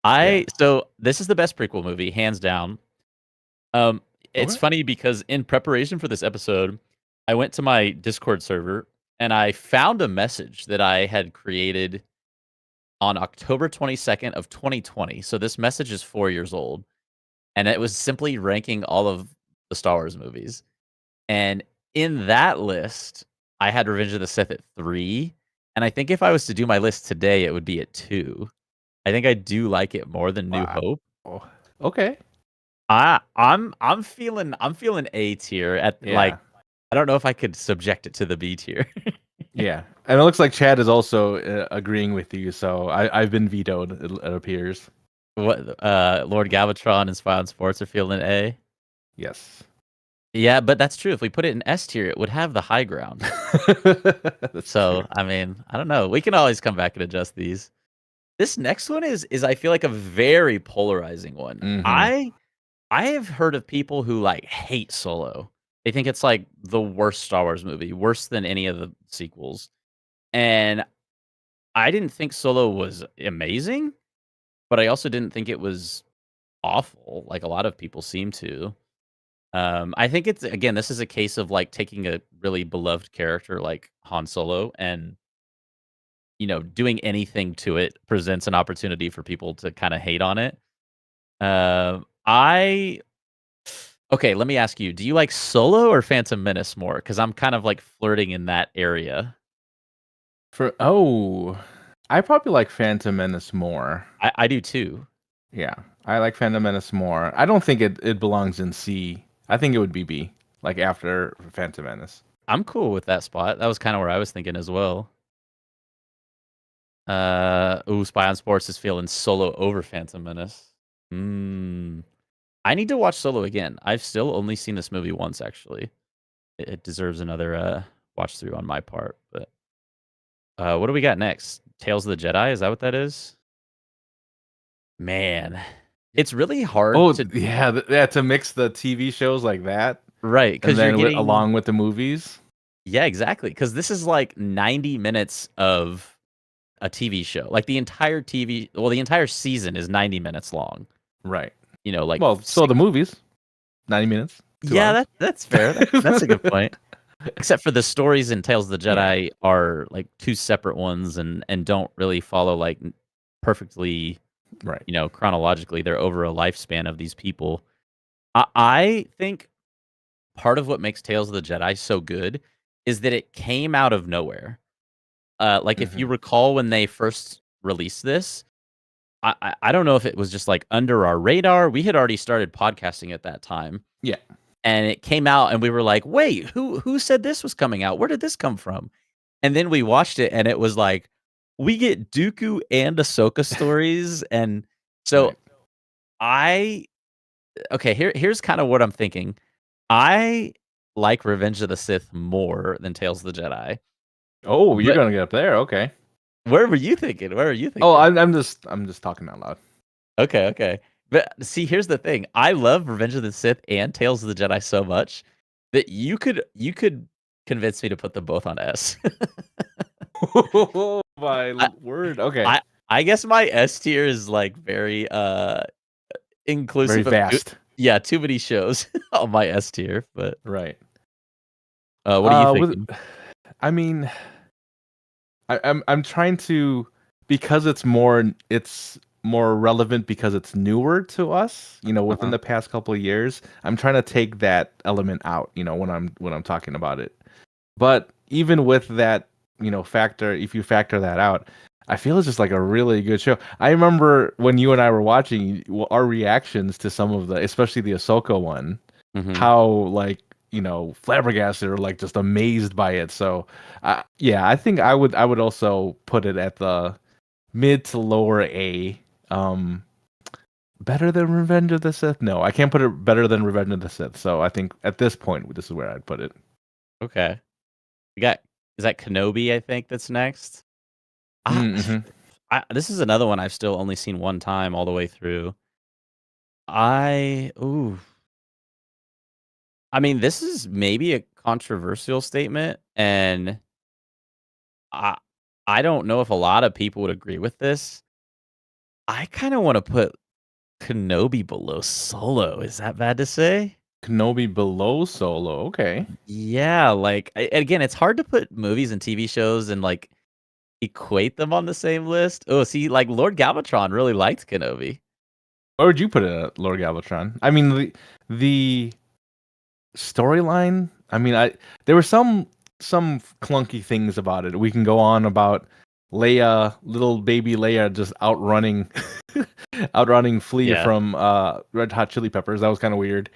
Yeah.
So this is the best prequel movie, hands down. It's
Okay.
funny because in preparation for this episode, I went to my Discord server and I found a message that I had created on October 22nd of 2020. So this message is 4 years old, and it was simply ranking all of the Star Wars movies. And in that list, I had Revenge of the Sith at 3, and I think if I was to do my list today, it would be at 2. I think I do like it more than New
Wow.
Hope.
Okay.
I'm feeling A tier at like,
Yeah.
I don't know if I could subject it to the B tier.
Yeah. And it looks like Chad is also agreeing with you. So I've been vetoed. It appears.
What Lord Galvatron and Spy on Sports are feeling A.
Yes.
Yeah, but that's true. If we put it in S tier, it would have the high ground.
That's
So
true.
I mean, I don't know. We can always come back and adjust these. This next one is I feel like a very polarizing one.
Mhm.
I have heard of people who like hate Solo. They think it's like the worst Star Wars movie, worse than any of the sequels. And I didn't think Solo was amazing, but I also didn't think it was awful like a lot of people seem to. I think it's, again, this is a case of like taking a really beloved character like Han Solo and doing anything to it presents an opportunity for people to kind of hate on it. I Okay, let me ask you, do you like Solo or Phantom Menace more? Because I'm kind of, like, flirting in that area.
I probably like Phantom Menace more.
I do too.
Yeah. I like Phantom Menace more. I don't think it belongs in C. I think it would be B, like after Phantom Menace.
I'm cool with that spot. That was kinda where I was thinking as well. Spy on Sports is feeling Solo over Phantom Menace. I need to watch Solo again. I've still only seen this movie once, actually. It deserves another, watch through on my part, but, what do we got next? Tales of the Jedi, is that what that is? Man, it's really hard
Oh,
to.
yeah, yeah, to mix the TV shows like that
Right,
and
because 'cause you're
then
getting.
along with the movies.
Yeah, exactly. Because this is, like, 90 minutes of a TV show. Like, the entire season is 90 minutes long,
Right.
like,
Well, so
6.
the movies, 90 minutes, 2
Yeah,
hours.
that's fair. That's a good point. Except for the stories in Tales of the
Yeah,
Jedi are, like, 2 separate ones and don't really follow, like, perfectly,
right.
chronologically. They're over a lifespan of these people. I think part of what makes Tales of the Jedi so good is that it came out of nowhere. Like, if you
Mhm.
recall when they first released this, I don't know if it was just, like, under our radar. We had already started podcasting at that time,
Yeah.
and it came out, and we were like, "Wait, who said this was coming out? Where did this come from?" And then we watched it, and it was like, we get Dooku and Ahsoka stories, and so
Right.
I okay, here's kinda what I'm thinking. I like Revenge of the Sith more than Tales of the Jedi,
Oh, you're
but
gonna get up there. Okay.
where were you thinking? Where are you
Oh,
thinking?
I'm just talking out loud.
Okay, okay. But see, here's the thing. I love Revenge of the Sith and Tales of the Jedi so much that you could convince me to put them both on S.
My
I
word. Okay.
I I guess my S tier is like very
Very
inclusive of
vast.
yeah, too many shows on my S tier, but
Right.
what are you
With
thinking?
I mean, I'm trying to, because it's more relevant because it's newer to us, within
Uh-huh.
the past couple of years. I'm trying to take that element out, when I'm talking about it. But even with that, factor, if you factor that out, I feel it's just like a really good show. I remember when you and I were watching, our reactions to some of the, especially the Ahsoka one,
Mhm.
how like flabbergasted or like just amazed by it. So, yeah, I think I would also put it at the mid to lower A. Um, Better than Revenge of the Sith? No, I can't put it better than Revenge of the Sith. So I think at this point, this is where I'd put it.
Okay. We got is that Kenobi, I think, that's next? Ah,
Mm-hmm.
this is another one I've still only seen one time all the way through. I ooh, I mean, this is maybe a controversial statement, and I I don't know if a lot of people would agree with this. I kinda wanna put Kenobi below Solo. Is that bad to say?
Kenobi below Solo. Okay.
Yeah, like, again, it's hard to put movies and TV shows and, like, equate them on the same list. Oh, see, like, Lord Galvatron really liked Kenobi.
Where would you put it at, Lord Galvatron? I mean, the storyline. I mean, there were some clunky things about it. We can go on about Leia, little baby Leia, just outrunning Flea
Yeah.
from Red Hot Chili Peppers. That was kind of weird.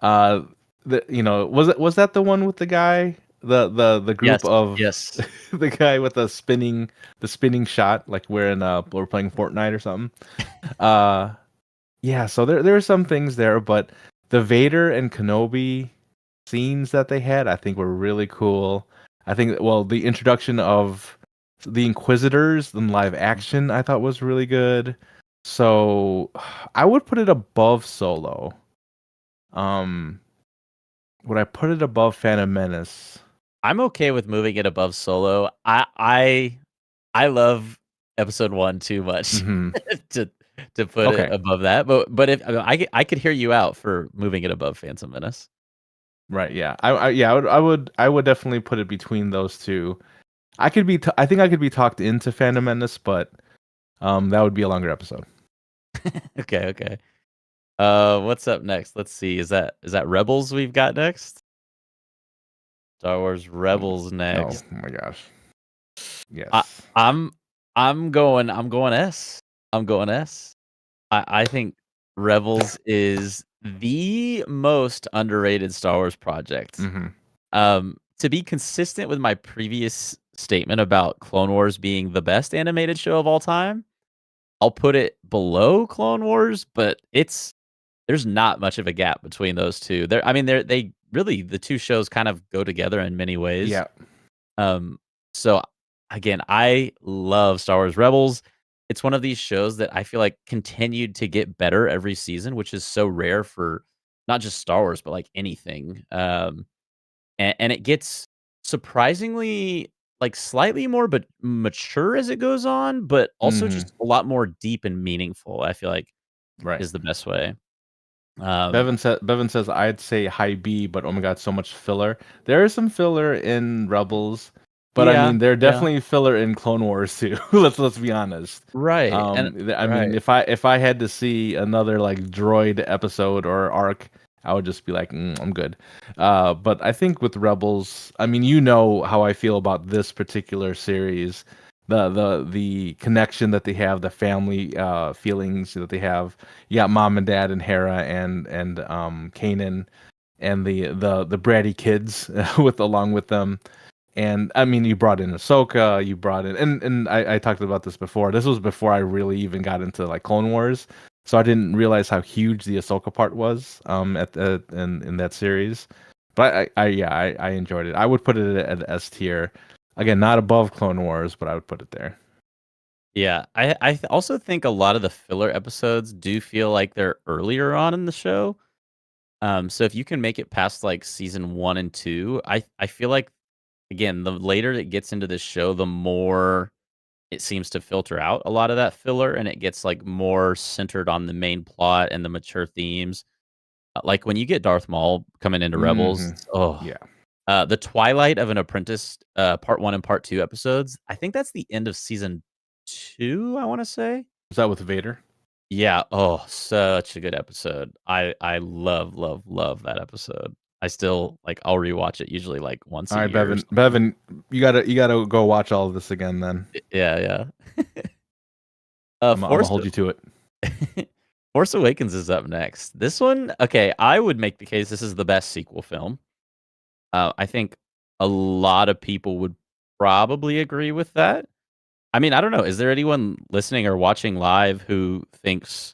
Was that the one with the guy, the group
Yes,
of
yes.
the guy with the spinning shot, like we're playing Fortnite or something. Uh, yeah. So there are some things there, but the Vader and Kenobi scenes that they had, I think were really cool. I think, well, the introduction of the Inquisitors in live action, I thought was really good. So I would put it above Solo. Um, would I put it above Phantom Menace?
I'm okay with moving it above Solo. I love episode 1 too much
Mm-hmm.
to to put it
Okay,
above that, but if I could hear you out for moving it above Phantom Menace.
right, yeah, yeah, I would definitely put it between those two. I think I could be talked into Phantom Menace, but that would be a longer episode.
Okay, okay. What's up next? Let's see. Is that Rebels we've got next? Star Wars Rebels
Oh
next.
my gosh,
I
yes.
I'm I'm going S. I'm going S. I think Rebels is the most underrated Star Wars project.
Mm-hmm.
To be consistent with my previous statement about Clone Wars being the best animated show of all time, I'll put it below Clone Wars, but there's not much of a gap between those two. I mean, they really the two shows kind of go together in many ways.
Yeah.
Um, so again, I love Star Wars Rebels. It's one of these shows that I feel like continued to get better every season, which is so rare for not just Star Wars, but like anything. And it gets surprisingly like slightly more but mature as it goes on, but also
Mm-hmm.
just a lot more deep and meaningful. I feel like
Right.
is the best way. Um,
Bevan says I'd say high B, but oh my god, so much filler. There is some filler in Rebels, but I
yeah,
mean, there
yeah,
definitely filler in Clone Wars too. Let's be honest.
right, and
I mean,
right.
if I had to see another like droid episode or arc, I would just be like, I'm good. But I think with Rebels, I mean, how I feel about this particular series, the connection that they have, the family feelings that they have. You got mom and dad and Hera and Kanan, and the bratty kids along with them. And I mean, you brought in Ahsoka, you brought in, and I talked about this before. This was before I really even got into like Clone Wars, so I didn't realize how huge the Ahsoka part was in that series. But I enjoyed it. I would put it at S tier. Again, not above Clone Wars, but I would put it there.
Yeah, also think a lot of the filler episodes do feel like they're earlier on in the show. So if you can make it past like season 1 and 2, I feel like again, the later it gets into this show, the more it seems to filter out a lot of that filler, and it gets like more centered on the main plot and the mature themes. Like when you get Darth Maul coming into Rebels,
Yeah.
The Twilight of an Apprentice, part 1 and part 2 episodes. I think that's the end of season 2, I wanna say?
Is that with Vader?
Yeah, oh, such a good episode. I love, love, love that episode. I still like, I'll rewatch it usually, like, once
All
a
right,
year or
Bevan, you gotta go watch all of this again. Then
yeah, yeah.
I'm gonna hold you to it.
Force Awakens is up next. This one okay, I would make the case this is the best sequel film. I think a lot of people would probably agree with that. I mean, I don't know. Is there anyone listening or watching live who thinks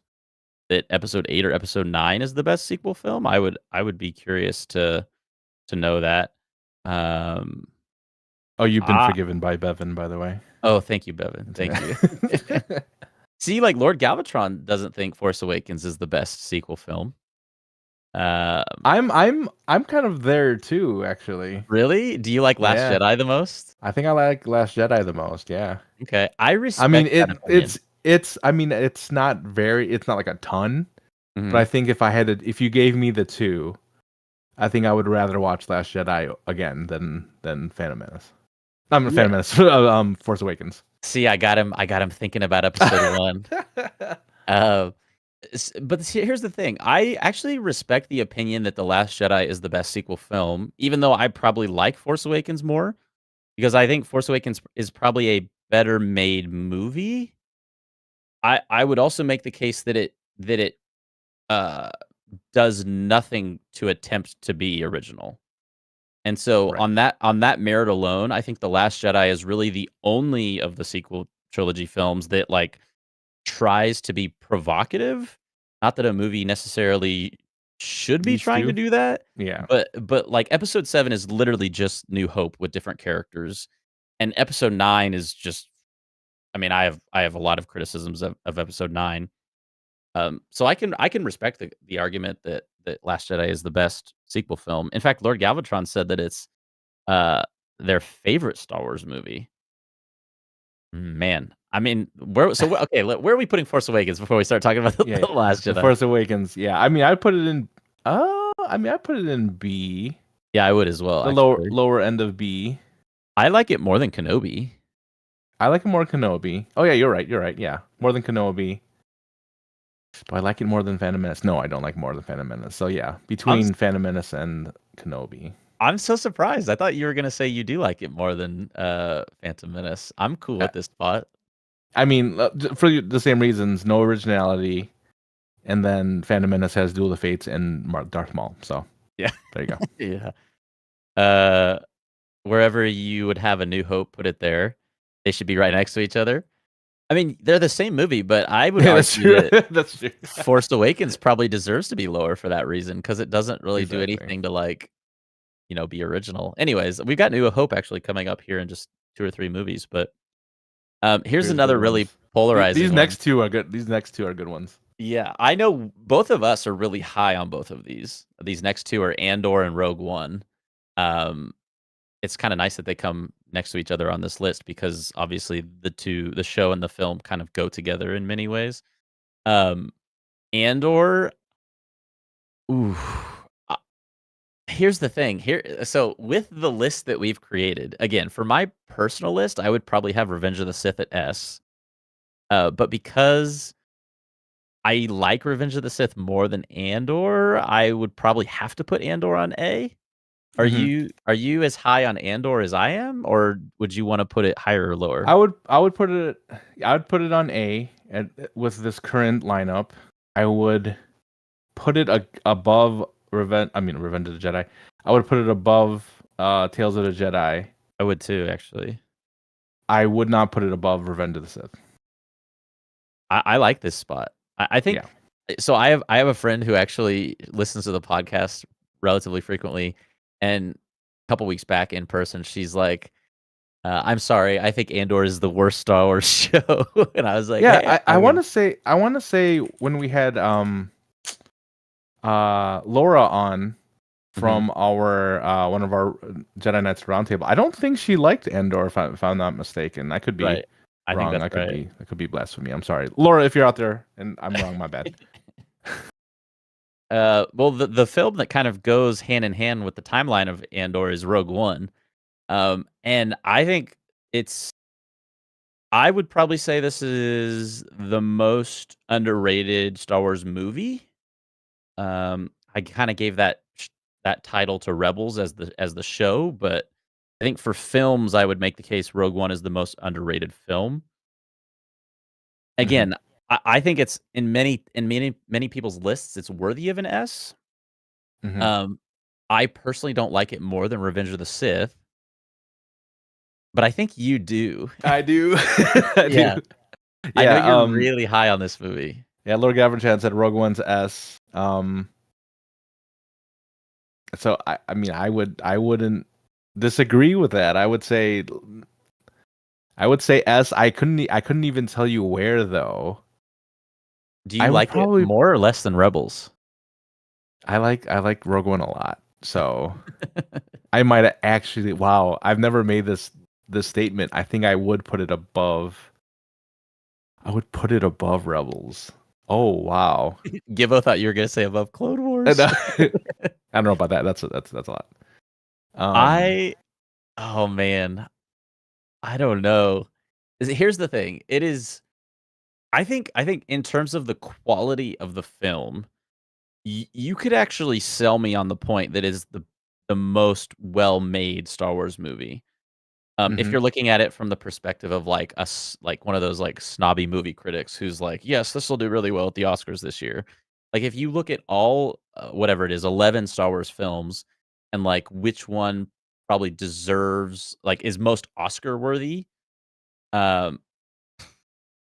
that episode 8 or episode 9 is the best sequel film? I would be curious to know that. Um,
Oh, you've been
I
forgiven by Bevan, by the way.
oh, thank you, Bevan. Thank you. See, like Lord Galvatron doesn't think Force Awakens is the best sequel film. Um,
I'm kind of there too, actually.
really? Do you like Last
Yeah.
Jedi the most?
I think I like Last Jedi the most. Yeah.
Okay, I
I mean,
respect that opinion.
it's not like a ton,
Mhm.
but I think if you gave me the two, I think I would rather watch Last Jedi again than Phantom Menace. I'm a Phantom Menace. Force Awakens.
See, I got him thinking about episode 1. Uh, but see, here's the thing. I actually respect the opinion that The Last Jedi is the best sequel film, even though I probably like Force Awakens more, because I think Force Awakens is probably a better made movie. I would also make the case that it uh, does nothing to attempt to be original. And so
Right.
on that merit alone, I think The Last Jedi is really the only of the sequel trilogy films that like tries to be provocative. Not that a movie necessarily should be
Needs
trying to
to.
do that,
Yeah.
but like episode 7 is literally just New Hope with different characters. And episode 9 is just I mean, I have a lot of criticisms of episode 9. So I can respect the argument that Last Jedi is the best sequel film. In fact, Lord Galvatron said that it's uh their favorite Star Wars movie. Man, I mean, okay, where are we putting Force Awakens before we start talking about
Yeah.
the Last
The
Jedi?
Force Awakens. Yeah. I mean, I'd put it in. I'd put it in B.
Yeah, I would as well.
The
Actually,
lower end of B.
I like it more than Kenobi.
I like it more Kenobi. Oh yeah, you're right. You're right. Yeah, more than Kenobi. Do I like it more than Phantom Menace? No, I don't like more than Phantom Menace. So yeah, between Phantom Menace and Kenobi.
I'm so surprised. I thought you were gonna say you do like it more than Phantom Menace. I'm cool with this spot.
I mean, for the same reasons, no originality, and then Phantom Menace has Duel of Fates and Darth Maul. So
Yeah,
there you go.
yeah. Wherever you would have A New Hope, put it there. They should be right next to each other. I mean, they're the same movie, but I would
Yeah, that's
argue
true.
that
That's true.
Force Awakens probably deserves to be lower for that reason because it doesn't really do
Exactly.
anything to like, be original. Anyways, we've got New Hope actually coming up here in just 2 or 3 movies, but here's
Here's
another
good
really
ones.
polarizing
These
one.
next two are good. These next two are good ones.
Yeah, I know both of us are really high on both of these. These next 2 are Andor and Rogue One. Um, it's kinda nice that they come next to each other on this list because obviously the show and the film kind of go together in many ways. Um, Andor, ooh, uh, here's the thing, so with the list that we've created, again, for my personal list, I would probably have Revenge of the Sith at S, but because I like Revenge of the Sith more than Andor, I would probably have to put Andor on A. Are
Mhm.
you as high on Andor as I am, or would you wanna put it higher or lower?
I would put it on A with this current lineup. I would put it above Revenge of the Jedi. I would put it above Tales of the Jedi.
I would too, actually.
I would not put it above Revenge of the Sith.
I like this spot. I think so. I have a friend who actually listens to the podcast relatively frequently, and a couple weeks back in person, she's like, "I'm sorry, I think Andor is the worst Star Wars show," and I was like,
Yeah,
"Hey,
I want to say when we had Laura on from our one of our Jedi Knights roundtable. I don't think she liked Andor, if I'm not mistaken. I could be
right." I think
wrong.
that's right.
That could be blasphemy. I'm sorry, Laura, if you're out there and I'm wrong. My bad.
Well, the film that kind of goes hand in hand with the timeline of Andor is Rogue One, and I think it's. I would probably say this is the most underrated Star Wars movie. I kind of gave that title to Rebels as the show, but I think for films, I would make the case Rogue One is the most underrated film. Again, I think it's in many people's lists, it's worthy of an S. Um, I personally don't like it more than Revenge of the Sith, but I think you do.
I do.
Yeah.
do.
I know
Yeah.
you're really high on this movie.
Yeah. Lord Gavin Chan said Rogue One's S. So I mean, I wouldn't disagree with that. I would say S. I couldn't even tell you where though.
Do you like it more or less than Rebels?
I like Rogue One a lot. So I might have actually. Wow, I've never made this statement. I think I would put it above. I would put it above Rebels. Oh wow.
Gibbo thought you were gonna say above Clone Wars.
I don't know about that. That's a lot.
Oh man, I don't know. Here's the thing. It is. I think in terms of the quality of the film, you could actually sell me on the point that is the most well-made Star Wars movie. If you're looking at it from the perspective of like us, like one of those like snobby movie critics who's like, yes, this will do really well at the Oscars this year. Like if you look at all whatever it is, 11 Star Wars films, and like which one probably deserves like is most Oscar worthy, um,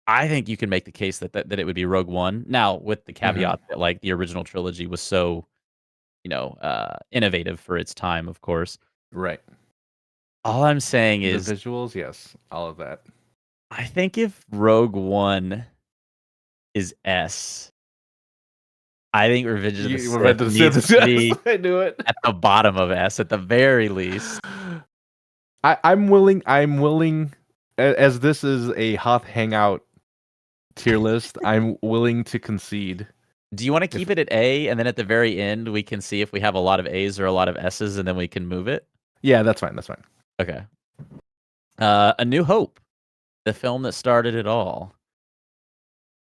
I think you can make the case that it would be Rogue One. Now with the caveat that like the original trilogy was so, innovative for its time, of course.
Right.
All I'm saying is
the visuals, yes, all of that.
I think if Rogue One is S, I think Revenge of the Sith needs to be
I knew it.
at the bottom of S at the very least.
I'm willing, as this is a Hoth Hangout tier list, I'm willing to concede.
Do you want to keep it at A, and then at the very end we can see if we have a lot of A's or a lot of S's, and then we can move it?
Yeah, that's fine.
Okay. A New Hope, the film that started it all.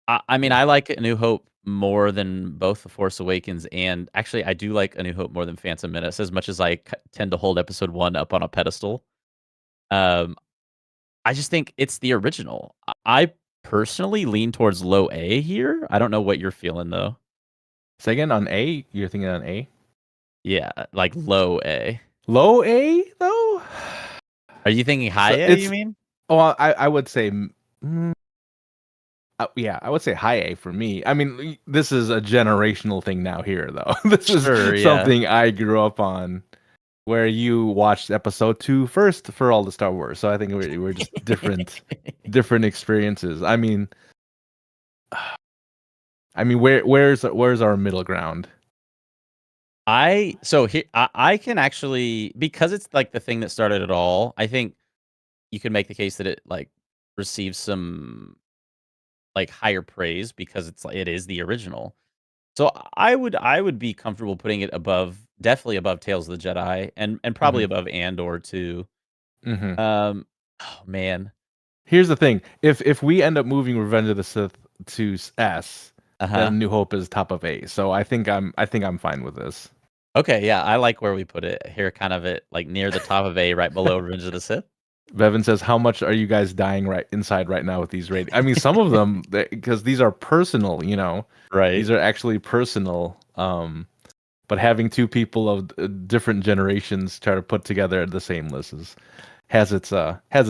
I mean, I like A New Hope more than both The Force Awakens, and actually, I do like A New Hope more than Phantom Menace, as much as I tend to hold Episode 1 up on a pedestal. I just think it's the original. I personally lean towards low A here. I don't know what you're feeling, though.
Say again, on A? You're thinking on A?
Yeah, like low A.
Low A, though?
Are you thinking high A, you mean?
Oh, I would say... yeah, I would say high A for me. I mean, this is a generational thing now here, though. This is something I grew up on, where you watched episode 2 first for all the Star Wars. So I think we're just different experiences. I mean, where's our middle ground?
I can actually, because it's like the thing that started it all, I think you can make the case that it like receives some like higher praise because it is the original. So I would be comfortable putting it definitely above Tales of the Jedi and probably above Andor too. Oh man.
Here's the thing. If we end up moving Revenge of the Sith to S, then New Hope is top of A. So I think I'm fine with this.
Okay, yeah, I like where we put it here, kind of at like near the top of A, right below Revenge of the Sith.
Bevan says, "How much are you guys dying right inside right now with these ratings?" I mean, some of them, because these are personal,
right?
These are actually personal but having two people of different generations try to put together the same list has its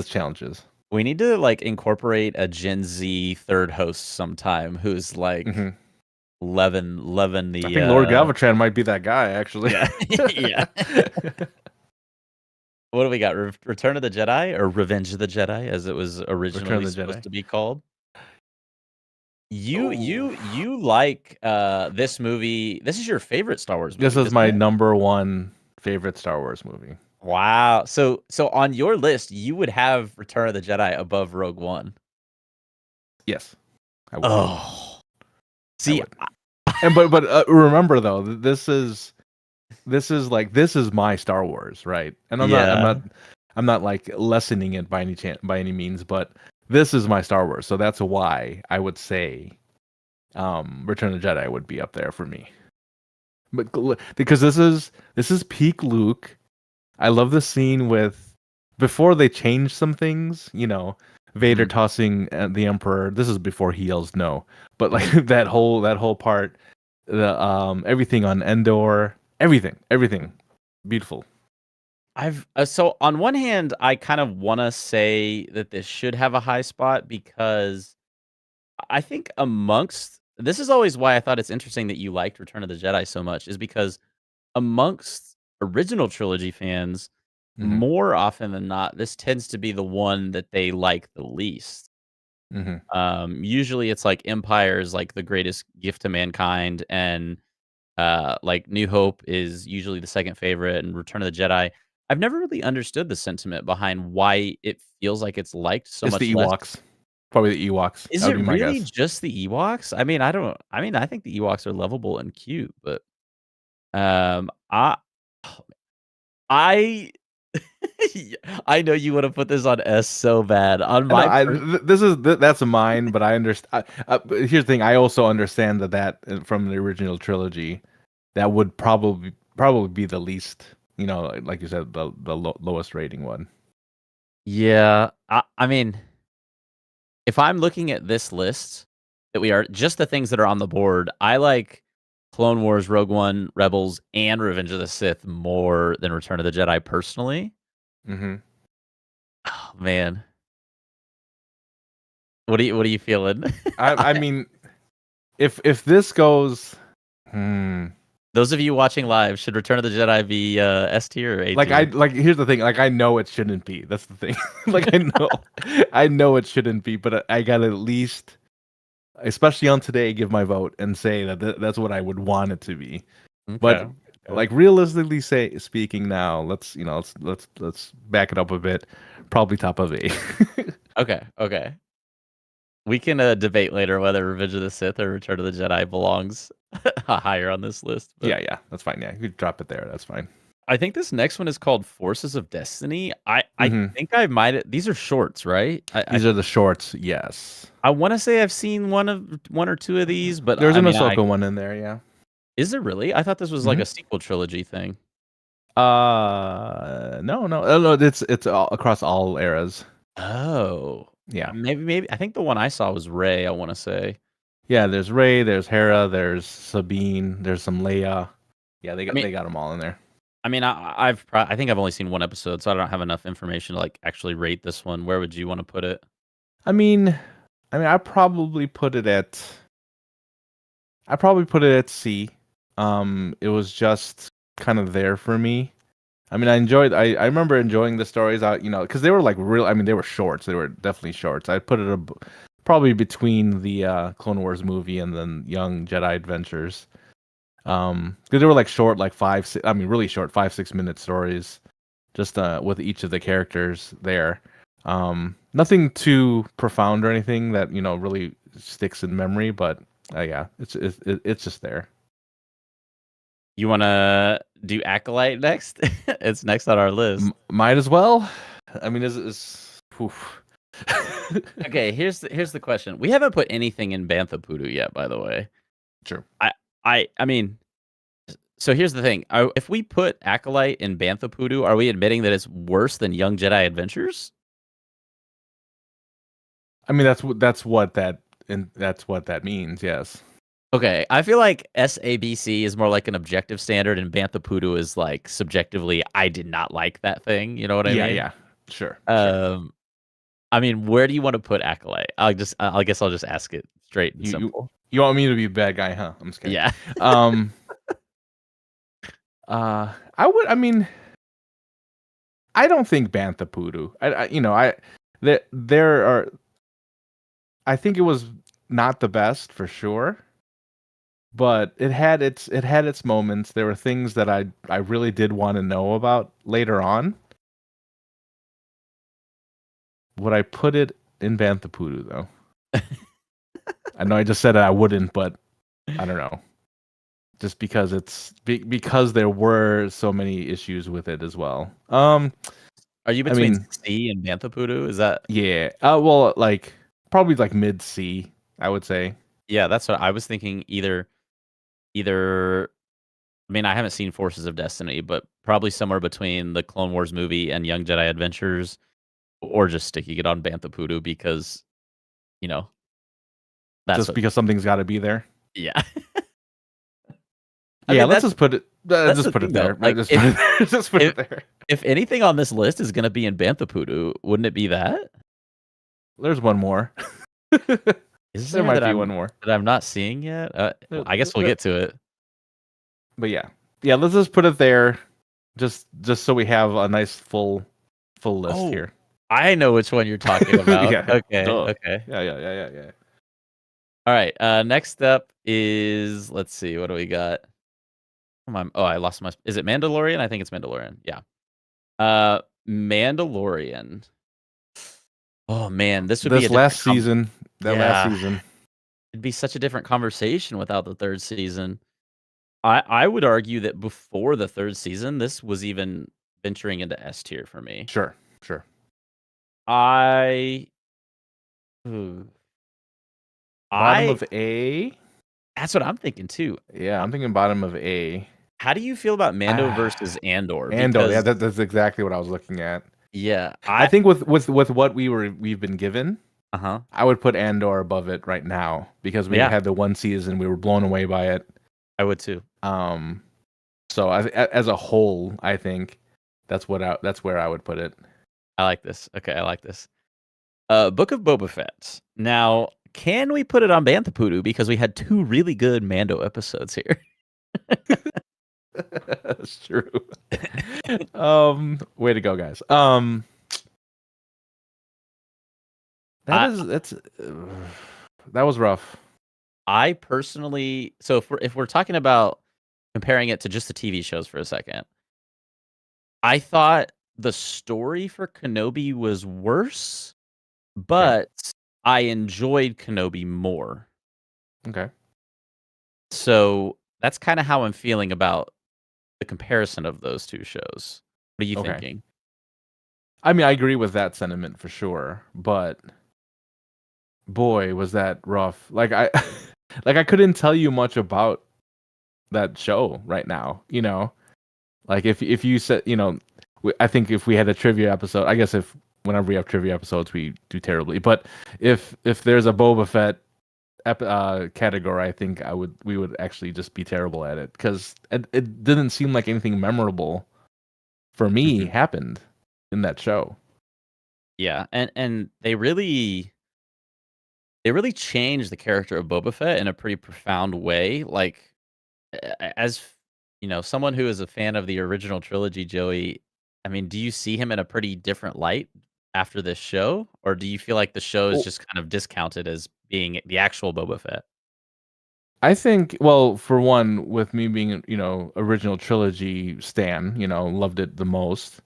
challenges.
We need to like incorporate a Gen Z third host sometime who's like
Hmm.
Levin
I
the
think Lord Galvatron might be that guy, actually.
yeah. Yeah. What do we got? Return of the Jedi or Revenge of the Jedi, as it was
Return
originally
of the
supposed
Jedi.
to be called? You
Oh.
you you like this movie. This is your favorite Star Wars
This
movie,
is
isn't
my
it?
number one favorite Star Wars movie.
Wow. So on your list, you would have Return of the Jedi above Rogue One.
Yes, I would.
Oh.
I
See,
would. And but remember though, this is my Star Wars, right? And
yeah.
I'm not like lessening it by any means, but this is my Star Wars, so that's why I would say Return of the Jedi would be up there for me. But because this is peak Luke. I love the scene with before they change some things, Vader
Mhm.
tossing the Emperor. This is before he yells no, but like that whole part, the everything on Endor, everything, beautiful.
I've so on one hand, I kind of want to say that this should have a high spot because I think amongst this is always why I thought it's interesting that you liked Return of the Jedi so much is because amongst original trilogy fans,
Hmm.
more often than not, this tends to be the one that they like the least.
Hmm.
Usually it's like Empire is like the greatest gift to mankind, and like New Hope is usually the second favorite, and Return of the Jedi. I've never really understood the sentiment behind why it feels like it's liked so
It's
much
the
less.
Ewoks, probably the Ewoks.
Is
That would
it
be my
really
guess.
just the Ewoks? I mean, I don't. I mean, I think the Ewoks are lovable and cute, but um, I, I, I know you want to put this on S so bad. On
No,
my
that's mine, but I understand. But here's the thing: I also understand that from the original trilogy, that would probably be the least, like you said, the lowest rating one.
yeah, I mean, if I'm looking at this list that we are just the things that are on the board, I like Clone Wars, Rogue One, Rebels, and Revenge of the Sith more than Return of the Jedi personally.
Hmm.
Oh man, what are you feeling?
I mean, if this goes, hmm,
Those of you watching live, should Return of the Jedi be S tier or A tier?
here's the thing: like I know it shouldn't be. That's the thing. Like I know it shouldn't be, but I gotta at least, especially on today, give my vote and say that that's what I would want it to be. But
Okay. Okay.
like realistically speaking now, let's back it up a bit. Probably top of A.
Okay. Okay. We can debate later whether Revenge of the Sith or Return of the Jedi belongs higher on this list. But
Yeah, that's fine. Yeah, you could drop it there. That's fine.
I think this next one is called Forces of Destiny. I
Hmm.
think I might. These are shorts, right?
These are the shorts. Yes,
I want to say I've seen one or two of these, but
there's
I
an
mean,
Ahsoka one in there. Yeah.
is it really? I thought this was like
Hmm.
a sequel trilogy thing.
No, oh, no, it's all, across all eras.
Oh,
Yeah,
maybe. I think the one I saw was Ray. I want to say.
yeah. There's Rey, there's Hera, there's Sabine, there's some Leia. Yeah,
I mean,
they got them all in there.
I think I've only seen one episode, so I don't have enough information to like actually rate this one. Where would you want to put it?
I mean, I probably put it at C. It was just kind of there for me. I mean, I remember enjoying the stories out, because they were like real. I mean, they were shorts. They were definitely shorts. I put it probably between the Clone Wars movie and then Young Jedi Adventures. Because they were like short, like really short, 5-6 minute stories, just with each of the characters there. Nothing too profound or anything that really sticks in memory, but yeah, it's just there.
You want to do Acolyte next? It's next on our list.
Might as well. I mean, is oof.
Okay, here's the question. We haven't put anything in Bantha Poodoo yet, by the way.
Sure.
I mean, so here's the thing. If we put Acolyte in Bantha Poodoo, are we admitting that it's worse than Young Jedi Adventures?
I mean, that's what that means. Yes.
Okay, I feel like SABC is more like an objective standard, and Bantha Poodoo is like subjectively, I did not like that thing. You know what I
Yeah,
mean?
yeah, sure, sure.
Um, I mean, where do you want to put Acolyte? I guess I'll just ask it straight and
You you
simple.
you want me to be a bad guy, huh? I'm just kidding.
Yeah.
Um, I would. I mean, I don't think Bantha Poodoo. There are. I think it was not the best for sure, but it had its moments. There were things that I really did want to know about later on. Would I put it in Bantha Poodoo though? I know I just said I wouldn't, but I don't know. Just because because there were so many issues with it as well.
Are you
I
between
mean,
C and Bantha Poodoo? Is that?
yeah. Well, like probably like mid C, I would say.
Yeah, that's what I was thinking. Either. I mean, I haven't seen Forces of Destiny, but probably somewhere between the Clone Wars movie and Young Jedi Adventures, or just sticking it on Bantha Poodoo because you know that's
Just
what.
because something's got to be there.
Yeah. I
Yeah,
mean,
let's just put it.
that's
Just
the
put
thing
it
though.
there.
Like,
Just put it there. Just put
if
it there.
if anything on this list is gonna be in Bantha Poodoo, wouldn't it be that?
There's one more.
Is
There
there
might be one more.
that I'm not seeing yet? Well,
There-
I guess we'll
there-
get to it.
But yeah. Let's just put it there. Just so we have a nice full list
Oh,
here.
I know which one you're talking about.
Yeah.
Okay,
Duh.
okay.
Yeah.
All right. Next up is, let's see, what do we got? Come on. Oh, I lost my. Is it Mandalorian? I think it's Mandalorian. Yeah. Mandalorian. Oh man, this would be a
This
different.
last season, that last
Yeah,
season.
it'd be such a different conversation without the third season. I would argue that before the third season, this was even venturing into S tier for me.
Sure.
I, ooh,
Bottom
I.
of A.
That's what I'm thinking too.
Yeah, I'm thinking bottom of A.
How do you feel about Mando
Ah,
versus Andor?
Andor. Yeah,
Because
that's exactly what I was looking at.
yeah,
I think with what we've been given,
uh-huh.
I would put Andor above it right now because we
Yeah,
had the one season, we were blown away by it.
I would too.
So as a whole, I think that's where I would put it.
I like this. Okay, I like this. Book of Boba Fett. Now, can we put it on Bantha Poodoo because we had two really good Mando episodes here?
That's true. Way to go, guys.
I
That was rough.
I personally, so if we're talking about comparing it to just the TV shows for a second, I thought the story for Kenobi was worse,
Okay.
but I enjoyed Kenobi more.
Okay.
So that's kind of how I'm feeling about the comparison of those two shows. What are you
Okay.
thinking?
I mean, I agree with that sentiment for sure, but boy, was that rough. Like I like I couldn't tell you much about that show right now, you know. Like if you said, you know, I think if we had a trivia episode, I guess if whenever we have trivia episodes we do terribly, but if there's a Boba Fett category, I think we would actually just be terrible at it cuz it didn't seem like anything memorable for me
Mhm.
happened in that show.
Yeah, and they really changed the character of Boba Fett in a pretty profound way. Like, as someone who is a fan of the original trilogy, Joey. I mean, do you see him in a pretty different light after this show, or do you feel like the show is
Well,
just kind of discounted as being the actual Boba Fett?
I think, well, for one, with me being, original trilogy stan, loved it the most.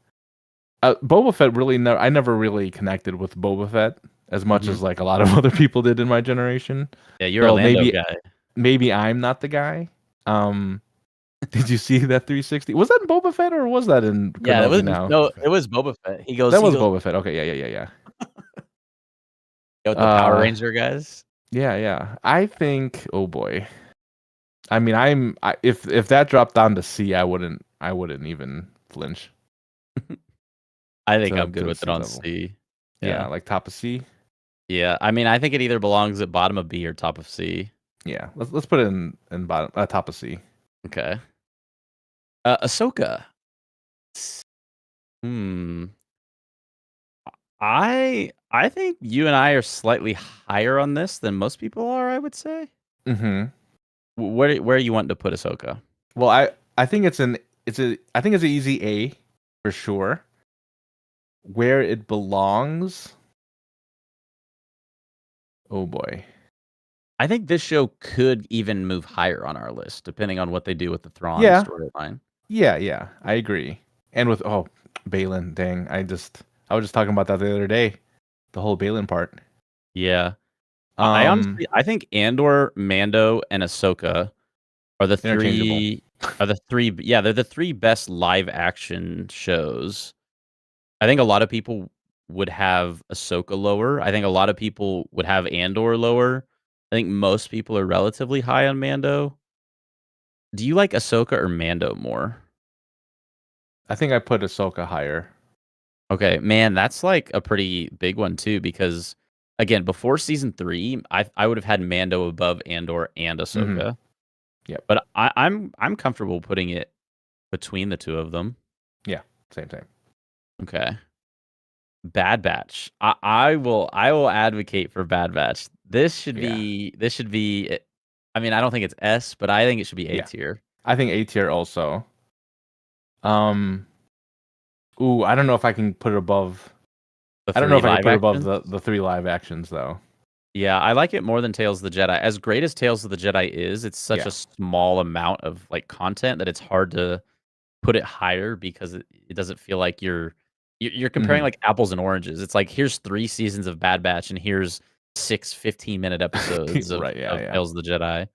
Boba Fett really, I never really connected with Boba Fett as much
Mhm.
as like a lot of other people did in my generation.
Yeah, you're a
So
Lando guy.
maybe I'm not the guy. Um, did you see that 360? Was that in Boba Fett or was that in
Yeah, it was
Kenobi now?
no,
Boba Fett.
it was Boba Fett. He goes,
That was Boba Fett. Okay, yeah.
with the Power
Uh,
Ranger guys.
yeah. I think, oh boy. I mean, if that dropped down to C, I wouldn't even flinch
I think
to
I'm good
the
with it
C
on
level.
C.
Yeah,
Yeah.
like top of C.
Yeah, I mean, I think it either belongs at bottom of B or top of C.
Yeah, let's put it in bottom top of C.
Okay. Ahsoka. Hmm. I think you and I are slightly higher on this than most people are, I would say.
Mm-hmm.
Where you want to put Ahsoka?
Well, I think I think it's an easy A for sure. Where it belongs, oh boy.
I think this show could even move higher on our list, depending on what they do with the Thrawn
Yeah,
storyline.
yeah, I agree. And with Balin, dang, I was just talking about that the other day, the whole Balin part.
Yeah. I honestly I think Andor, Mando, and Ahsoka are the
Interchangeable.
three yeah, they're the 3 best live action shows. I think a lot of people would have Ahsoka lower. I think a lot of people would have Andor lower. I think most people are relatively high on Mando. Do you like Ahsoka or Mando more?
I think I put Ahsoka higher.
Okay, man, that's like a pretty big one too because again, before season 3, I would have had Mando above Andor and
Mm-hmm.
Ahsoka.
Yep.
But I'm comfortable putting it between the 2 of them.
Yeah. Same.
Okay. Bad Batch. I will advocate for Bad Batch.
Yeah.
This should be I mean, I don't think it's S, but I think it should be A
Yeah.
tier.
I think A tier also. Um. Ooh, I don't know if I can put it above.
The
I don't know
3
if I could
live
put it above
action.
the 3 live actions though.
Yeah, I like it more than Tales of the Jedi. As great as Tales of the Jedi is, it's such a
Yeah.
small amount of like content that it's hard to put it higher because it doesn't feel like you're comparing
Mm-hmm.
like apples and oranges. It's like here's 3 seasons of Bad Batch and here's 6 15-minute episodes
Right.
of
Yeah.
Tales of the Jedi.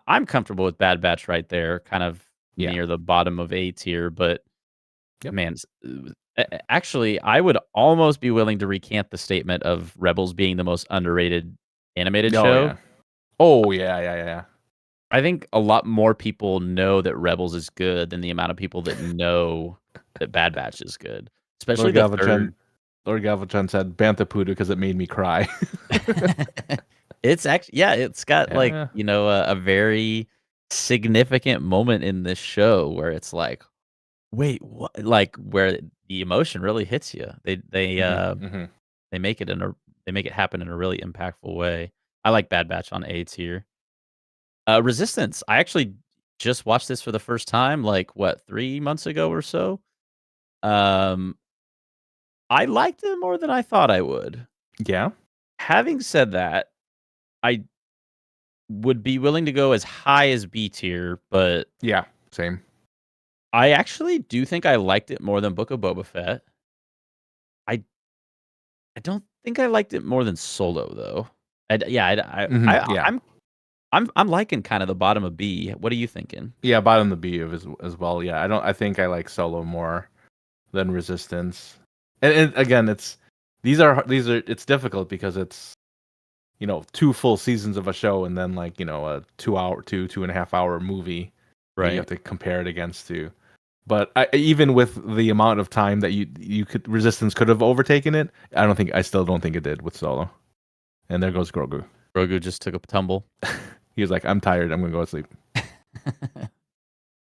I'm comfortable with Bad Batch right there, kind of
Yeah.
near the bottom of A tier, but
Yep.
man, actually, I would almost be willing to recant the statement of Rebels being the most underrated animated
Oh
show.
yeah. Oh yeah.
I think a lot more people know that Rebels is good than the amount of people that know that Bad Batch is good, especially
Lord
the
Galvatron.
3rd.
Lord Galvatron said Bantha Poodoo because it made me cry.
It's actually yeah, it's got like,
Yeah.
a very significant moment in this show where it's like, "Wait, what?" Like, where the emotion really hits you.
Mm-hmm.
They make it they make it happen in a really impactful way. I like Bad Batch on A tier. Resistance, I actually just watched this for the first time, like, what, 3 months ago or so? Um, I liked it more than I thought I would.
Yeah.
Having said that, I would be willing to go as high as B tier, but
Yeah. Same.
I actually do think I liked it more than Book of Boba Fett. I I don't think I liked it more than Solo, though. Yeah,
Mm-hmm. Yeah.
I'm liking kinda the bottom of B. What are you thinking?
Yeah. Bottom the B of as well. Yeah. I think I like Solo more than Resistance. And again, it's difficult because it's 2 full seasons of a show and then like a 2.5 hour movie that you have
Right.
to compare it against too. But even with the amount of time that you could Resistance could have overtaken it, I still don't think it did with Solo. And there goes Grogu.
Grogu just took a tumble.
He was like, "I'm tired. I'm gonna go to sleep."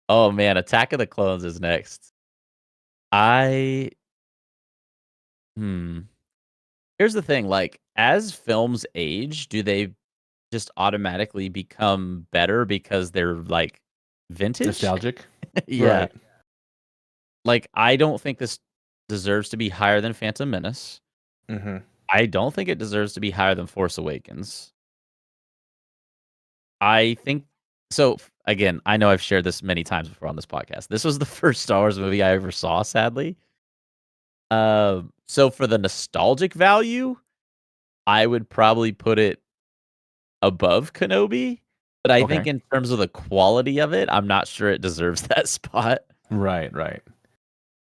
Oh, man, Attack of the Clones is next. I hmm. Here's the thing, like, as films age, do they just automatically become better because they're, like, vintage?
Nostalgic,
Yeah.
right?
Like, I don't think this deserves to be higher than Phantom Menace.
Mm-hmm.
I don't think it deserves to be higher than Force Awakens. I think so, again, I know I've shared this many times before on this podcast. This was the first Star Wars movie I ever saw, sadly. So for the nostalgic value, I would probably put it above Kenobi, but I think
Okay.
in terms of the quality of it, I'm not sure it deserves that spot.
Right.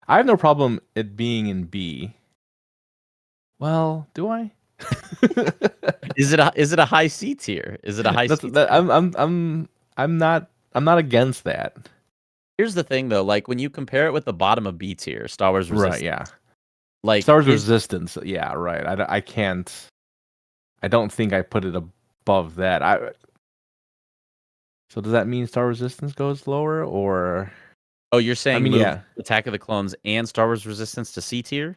I have no problem it being in B. Well, do I?
Is it a high C tier? Is it a high
That's
C
that.
tier?
I'm not against that.
Here's the thing though, like when you compare it with the bottom of B tier, Star Wars
Right.
Resistance,
Yeah.
like
Star Wars
is
Resistance. Yeah. Right. I can't. I don't think I put it above that. So does that mean Star Resistance goes lower, or
Oh, you're
I
saying
mean,
move
yeah,
Attack of the Clones and Star Wars Resistance to C tier?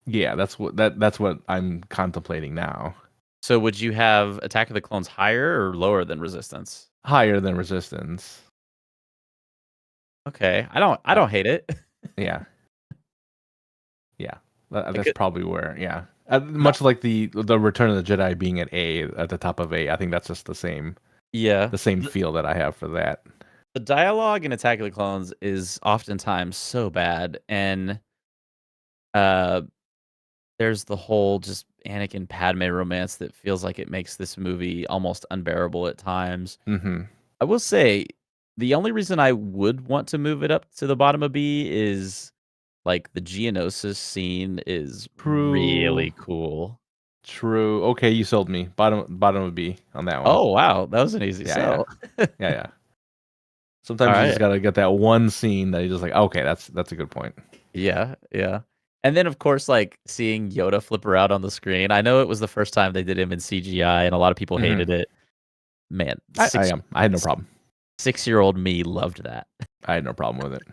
yeah, that's what I'm contemplating now.
So would you have Attack of the Clones higher or lower than Resistance?
Higher than Resistance.
Okay, I
Uh,
don't hate it.
yeah, yeah.
I
That's
could,
probably where. Yeah,
no,
much like the Return of the Jedi being at A at the top of A. I think that's just
yeah.
the same feel that I have for that.
The dialogue in Attack of the Clones is oftentimes so bad, and uh, there's the whole just Anakin Padme romance that feels like it makes this movie almost unbearable at times.
Mm-hmm.
I will say the only reason I would want to move it up to the bottom of B is like the Geonosis scene is
True.
really cool.
True. Okay, you sold me. Bottom of B on that one.
Oh wow, that was an easy
Yeah, yeah,
sell.
yeah, yeah.
All
Sometimes you just
right.
gotta get that one scene that you're just like, okay, that's a good point.
Yeah, yeah. And then of course, like seeing Yoda flip around on the screen. I know it was the first time they did him in CGI, and a lot of people
Hmm.
hated it. Man,
I am. I had no problem.
6-year-old me loved that.
I had no problem with it.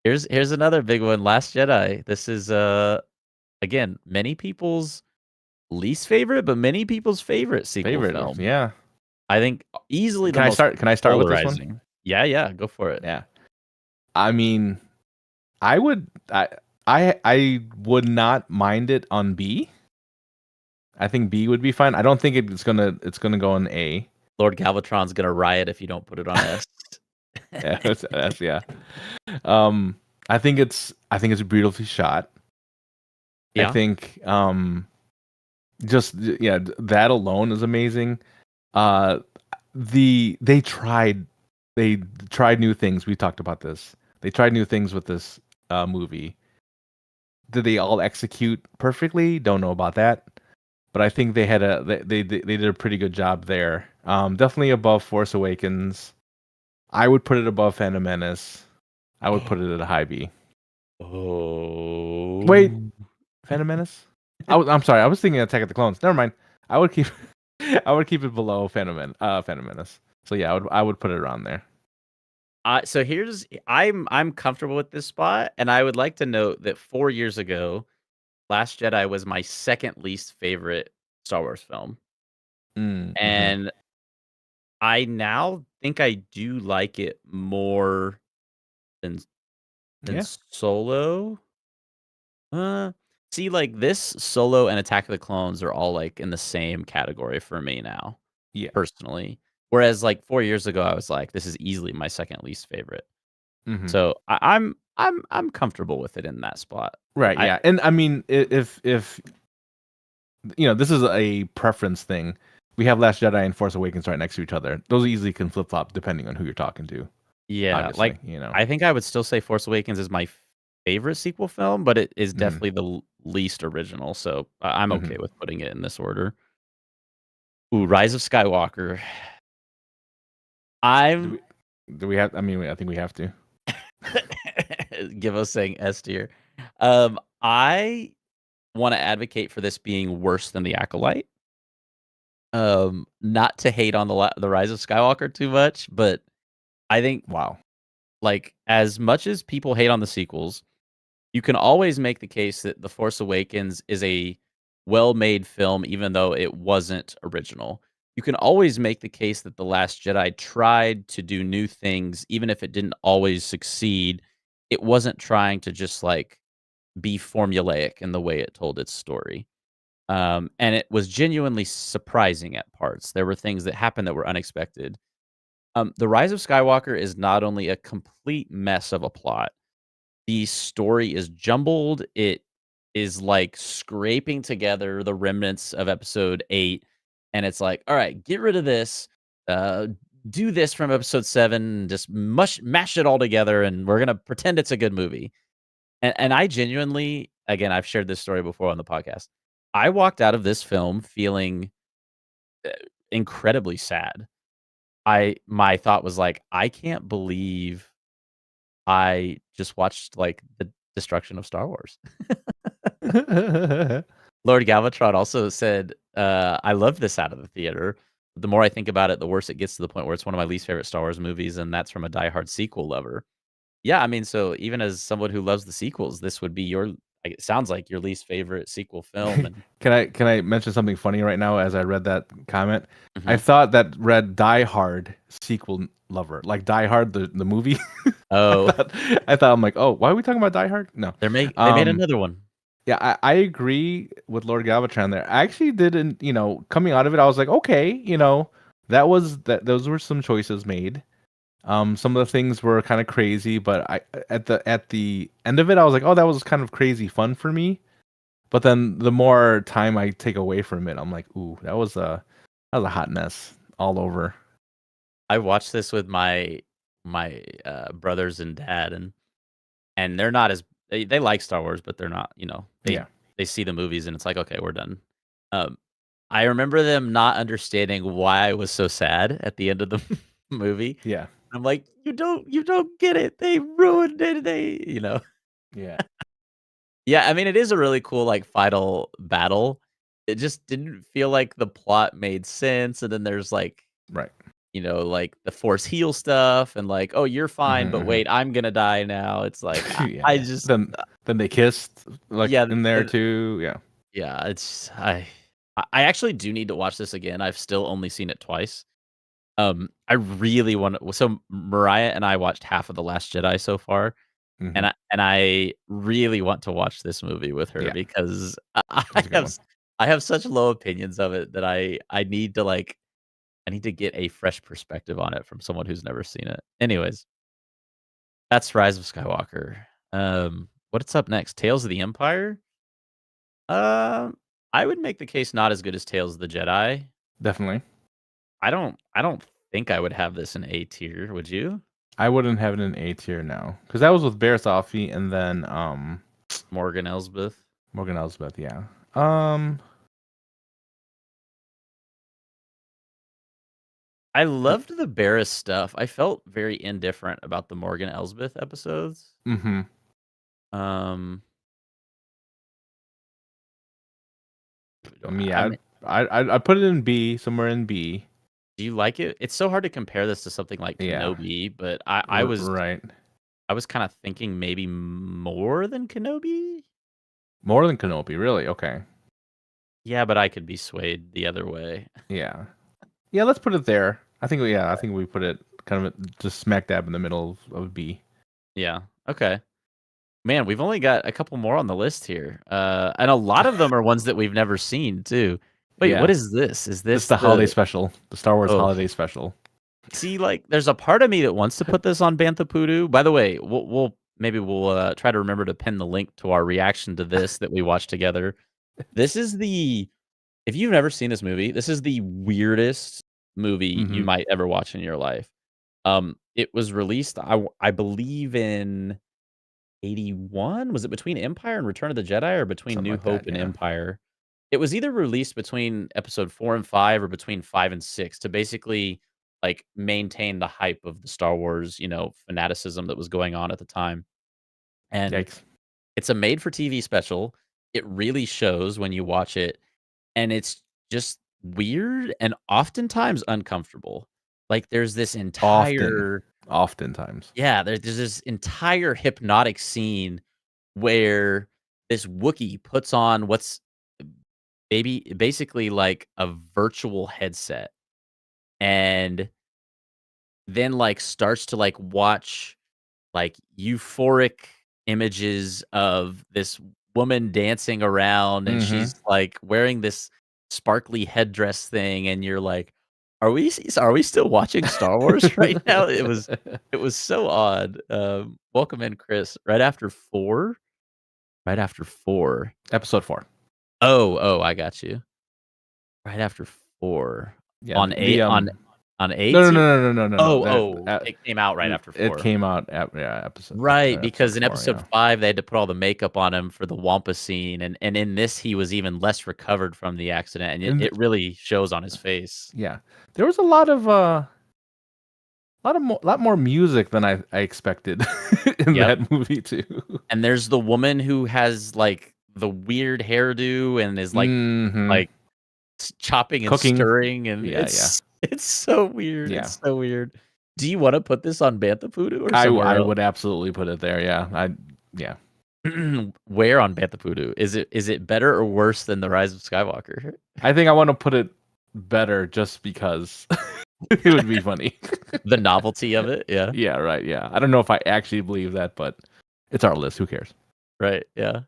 Here's another big one. Last Jedi. This is again many people's least favorite, but many people's favorite sequel
Favorite,
film.
yeah.
I think easily the
Can I
most
start? Can I start with this one?
polarizing. Yeah, yeah, go for it.
Yeah. I mean, I would. I would not mind it on B. I think B would be fine. I don't think it's gonna go on A.
Lord Galvatron's gonna riot if you don't put it on S.
Yeah, that's yeah. I think it's beautifully shot. I
Yeah.
think just yeah, that alone is amazing. Uh, they tried new things. We talked about this. They tried new things with this movie. Did they all execute perfectly? Don't know about that, but I think they did a pretty good job there. Definitely above Force Awakens. I would put it above Phantom Menace. I would put it at a high B. Wait,
Oh.
Phantom Menace? I'm sorry. I was thinking Attack of the Clones. Never mind. I would keep I would keep it below Phantom Menace. So yeah, I would put it around there.
So here's I'm comfortable with this spot, and I would like to note that 4 years ago, Last Jedi was my second least favorite Star Wars film,
Mm-hmm.
and I now think I do like it more than than
Yeah.
Solo. Uh, See, like this Solo and Attack of the Clones are all like in the same category for me now,
Yeah.
personally. Whereas like 4 years ago, I was like, this is easily my second least favorite.
Mm-hmm.
So I'm comfortable with it in that spot.
Right.
I
Yeah. And I mean, if this is a preference thing. We have Last Jedi and Force Awakens right next to each other. Those easily can flip flop depending on who you're talking to.
Yeah,
Obviously,
like I think I would still say Force Awakens is my favorite sequel film, but it is
Mm-hmm.
definitely the least original. So I'm
Mm-hmm.
okay with putting it in this order. Ooh, Rise of Skywalker.
Do
I'm
we have? I mean, I think we have to.
give us saying S tier. I want to advocate for this being worse than the Acolyte. Not to hate on the Rise of Skywalker too much, but I think
Wow.
like as much as people hate on the sequels, you can always make the case that The Force Awakens is a well-made film, even though it wasn't original. You can always make the case that The Last Jedi tried to do new things, even if it didn't always succeed. It wasn't trying to just like be formulaic in the way it told its story. And it was genuinely surprising at parts. There were things that happened that were unexpected. The Rise of Skywalker is not only a complete mess of a plot, the story is jumbled. It is like scraping together the remnants of episode 8, and it's like, all right, get rid of this, uh, do this from episode 7, just mash it all together, and we're gonna pretend it's a good movie. And I genuinely, again, I've shared this story before on the podcast. I walked out of this film feeling uh, incredibly sad. My thought was like, I can't believe I just watched like the destruction of Star Wars. Lord Galvatron also said, I loved this out of the theater. The more I think about it, the worse it gets to the point where it's one of my least favorite Star Wars movies, and that's from a diehard sequel lover. Yeah, I mean, so even as someone who loves the sequels, this would be your it sounds like your least favorite sequel film, and
Can I mention something funny right now as I read that comment? I
Mhm.
thought that read Die Hard sequel lover, like Die Hard the movie. I
Oh,
thought I thought I'm like, oh, why are we talking about Die Hard? No.
they made
Um
another one.
yeah, I agree with Lord Galvatron there. I actually didn't, coming out of it, I was like, okay, those were some choices made. Some of the things were kind of crazy, but I at the end of it, I was like, oh, that was kind of crazy fun for me. But then the more time I take away from it, I'm like, ooh, that was a hot mess all over.
I watched this with my brothers and dad, and they're not as they like Star Wars, but they're not,
Yeah,
they see the movies and it's like, "Okay, we're done." Um, I remember them not understanding why I was so sad at the end of the movie.
yeah,
I'm like, "You don't get it. They ruined it. They."
yeah.
Yeah, I mean, it is a really cool, like, final battle. It just didn't feel like the plot made sense, and then there's, like,
Right.
like, the force heal stuff and, like, "Oh, you're fine, but
Hmm.
wait, I'm gonna die now." It's like, I
Yeah.
just
Then they kissed like
yeah,
in there
and
too. Yeah.
yeah, I actually do need to watch this again. I've still only seen it twice. I really wanna so Mariah and I watched half of The Last Jedi so far,
Hmm.
and I really want to watch this movie with her
Yeah.
because
That's a good one.
I have such low opinions of it that I need to, like I need to get a fresh perspective on it from someone who's never seen it. Anyways, that's Rise of Skywalker. What's up next? Tales of the Empire? Um, I would make the case not as good as Tales of the Jedi.
Definitely.
I don't think I would have this in A tier, would you?
I wouldn't have it in A tier now because that was with Bear Sophie and then
Morgan Elsbeth.
Morgan Elsbeth. Yeah. Um.
I loved the Barris stuff. I felt very indifferent about the Morgan Elsbeth episodes.
Hmm.
Um,
Me,
I
I'd,
mean,
I'd put it in B, somewhere in B.
do you like it? It's so hard to compare this to something like
Yeah.
Kenobi, but I was
Right.
kind of thinking maybe more than Kenobi.
More than Kenobi, really? Okay.
Yeah, but I could be swayed the other way.
Yeah. Yeah, let's put it there. I think we put it kind of just smack dab in the middle of B.
Yeah. Okay. Man, we've only got a couple more on the list here. And a lot of them are ones that we've never seen too. Wait, what
Yeah.
is this? Is
This is
this
the holiday
the
special, the Star Wars
Oh,
holiday special.
see, like, there's a part of me that wants to put this on Bantha Poodoo. By the way, we'll try to remember to pin the link to our reaction to this that we watched together. This is the If you've never seen this movie, this is the weirdest movie you
Hmm.
might ever watch in your life. It was released, I believe in 81? Was it between Empire and Return of the Jedi or between
Something
New
like that.
Hope and
Yeah.
Empire? It was either released between episode 4 and 5 or between 5 and 6 to basically, like, maintain the hype of the Star Wars, fanaticism that was going on at the time. And
Yikes.
it's a made for TV special. It really shows when you watch it, and it's just weird and oftentimes uncomfortable. Like, there's this
Often,
entire
oftentimes.
yeah, there's this entire hypnotic scene where this Wookiee puts on what's basically like a virtual headset and then, like, starts to, like, watch, like, euphoric images of this woman dancing around, and
Hmm.
she's, like, wearing this sparkly headdress thing, and you're like, "Are we still watching Star Wars right now?" It was so odd. Welcome in, Chris. Right after 4? Right after 4.
Episode 4.
Oh, I got you. Right after 4.
Yeah.
On A on A
No, no,
tier?
no, no, no, no, no, no.
It came out right after
It
4.
came out at episode
Right,
episode
because in
4.
episode
Yeah.
5, they had to put all the makeup on him for the Wampa scene, and in this, he was even less recovered from the accident, and it
And
it really shows on his face.
yeah, there was a lot more music than I expected in
Yep,
that movie too.
and there's the woman who has, like, the weird hairdo and is, like
Hmm.
like, chopping and
Cooking.
stirring, and
Yeah,
it's so weird.
Yeah.
It's so weird. Do you want to put this on Bantha Voodoo or
I
somewhere else?
would absolutely put it there. Yeah. Yeah.
Where on Bantha Voodoo? Is it better or worse than The Rise of Skywalker?
I think I want to put it better just because it would be funny.
The novelty of it, yeah.
Yeah, right. Yeah. I don't know if I actually believe that, but it's our list. Who cares?
Right, yeah.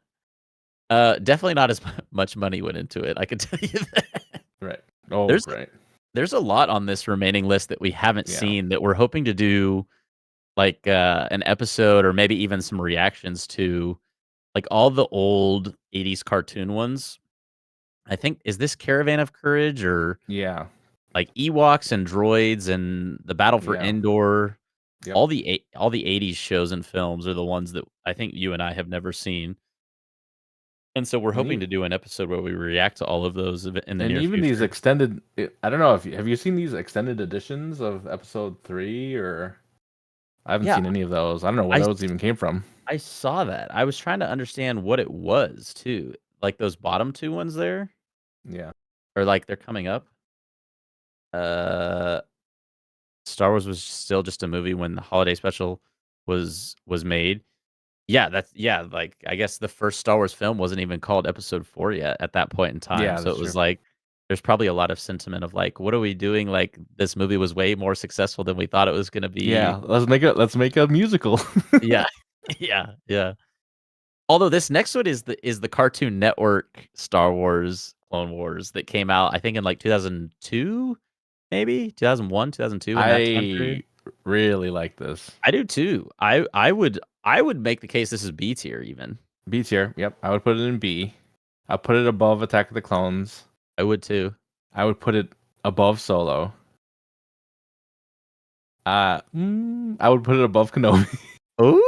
Definitely not as much money went into it, I can tell you that.
Right. Oh,
There's
right.
there's a lot on this remaining list that we haven't
Yeah.
seen that we're hoping to do, like, an episode or maybe even some reactions to, like, all the old '80s cartoon ones. I think is this Caravan of Courage or,
Yeah.
like, Ewoks and Droids and The Battle for
Yeah.
Endor?
Yep.
All the '80s shows and films are the ones that I think you and I have never seen. And so we're hoping to do an episode where we react to all of those in the
And
near
even these
future.
extended, I don't know if have you seen these extended editions of episode 3 or I haven't
Yeah,
seen any of those. I don't know where
I
those even came from.
I saw that. I was trying to understand what it was too. Like those bottom 2 ones there,
Yeah.
or like they're coming up. Uh, Star Wars was still just a movie when the holiday special was made. Yeah, like I guess the first Star Wars film wasn't even called Episode 4 yet at that point in time.
Yeah,
So
that's
it was
true.
like there's probably a lot of sentiment of like, what are we doing? Like this movie was way more successful than we thought it was going to
Yeah,
be.
let's make a musical.
Yeah, yeah. Although this next one is the Cartoon Network Star Wars Clone Wars that came out, I think in like 2002, maybe 2001, 2002 in that time period.
I really like this.
I do too. I would make the case this is B tier even.
B tier. Yep, I would put it in B. I'll put it above Attack of the Clones.
I would too.
I would put it above Solo. I would put it above Kenobi.
Ooh.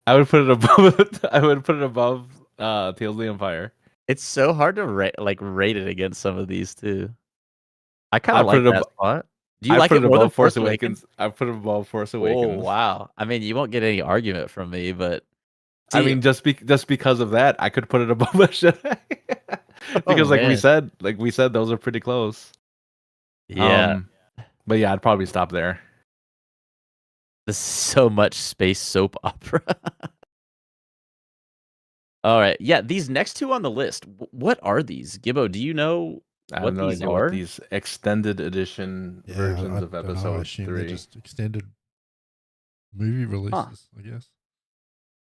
I would put it above. I would put it above Tales of the Empire.
It's so hard to rate it against some of these too. I
I
kinda
put
like
it
that
above.
spot. Do you
I
like
put
it
it
more than
above
Force
Force Awakens. I put it above Force
Oh,
Awakens.
wow. I mean, you won't get any argument from me, but
I
see
mean, just because of that, I could put it above a Jedi.
oh,
Because,
man.
like we said, those are pretty close.
Yeah.
But yeah, I'd probably stop there.
This is so much space soap opera. Alright, yeah, these next 2 on the list, what are these? Gibbo, do you know
I have
what
no
these
idea what
are?
these extended edition
Yeah,
versions
I
of
don't know. I
episode
assume
3.
they're just extended movie releases, I guess.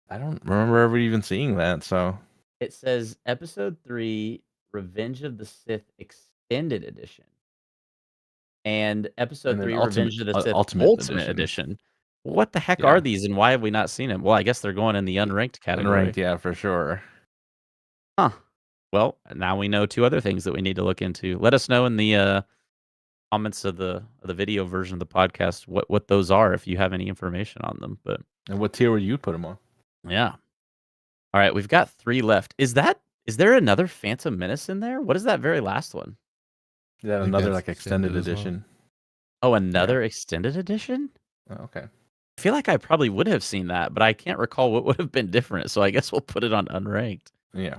I don't remember ever even seeing that. So
It says Episode 3, Revenge of the Sith Extended Edition, and Episode
and then
3, Revenge of the Sith Ultimate
edition.
Edition. What the heck
Yeah.
are these, and why have we not seen them? Well, I guess they're going in the unranked category.
Unranked, yeah, for sure.
Huh. Well, now we know 2 other things that we need to look into. Let us know in the comments of the video version of the podcast what those are if you have any information on them. But
And what tier would you put them on?
yeah. All right, we've got 3 left. Is there another Phantom Menace in there? What is that very last one?
Is that
I think
another
that's
like extended
extended as well.
edition?
Oh, another extended edition?
Oh, okay.
I feel like I probably would have seen that, but I can't recall what would have been different. So I guess we'll put it on unranked.
Yeah.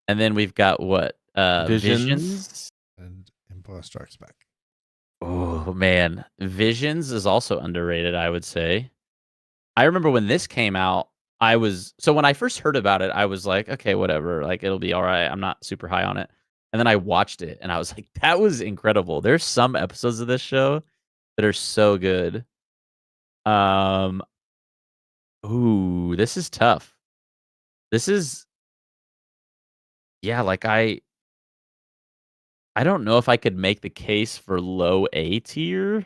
And then we've got what? Visions.
And Empire Strikes Back.
Oh man, Visions is also underrated, I would say. I remember when this came out, when I first heard about it, I was like, okay, whatever, like it'll be all right. I'm not super high on it. And then I watched it and I was like, that was incredible. There's some episodes of this show that are so good. Ooh, this is tough. This is yeah, like I don't know if I could make the case for low A tier,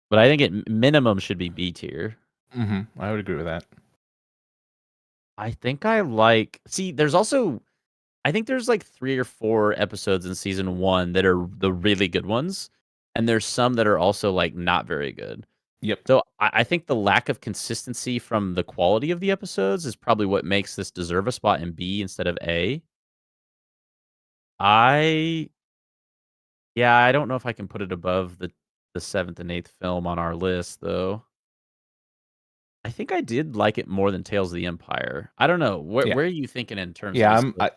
but I think it minimum should be B tier.
I would agree with that.
I think I think there's like 3 or 4 episodes in season 1 that are the really good ones, and there's some that are also like not very good.
Yep.
So I think the lack of consistency from the quality of the episodes is probably what makes this deserve a spot in B instead of A. I don't know if I can put it above the 7th and 8th film on our list though. I think I did like it more than Tales of the Empire. I don't know. Where
Yeah.
are you thinking in terms
Yeah,
of this?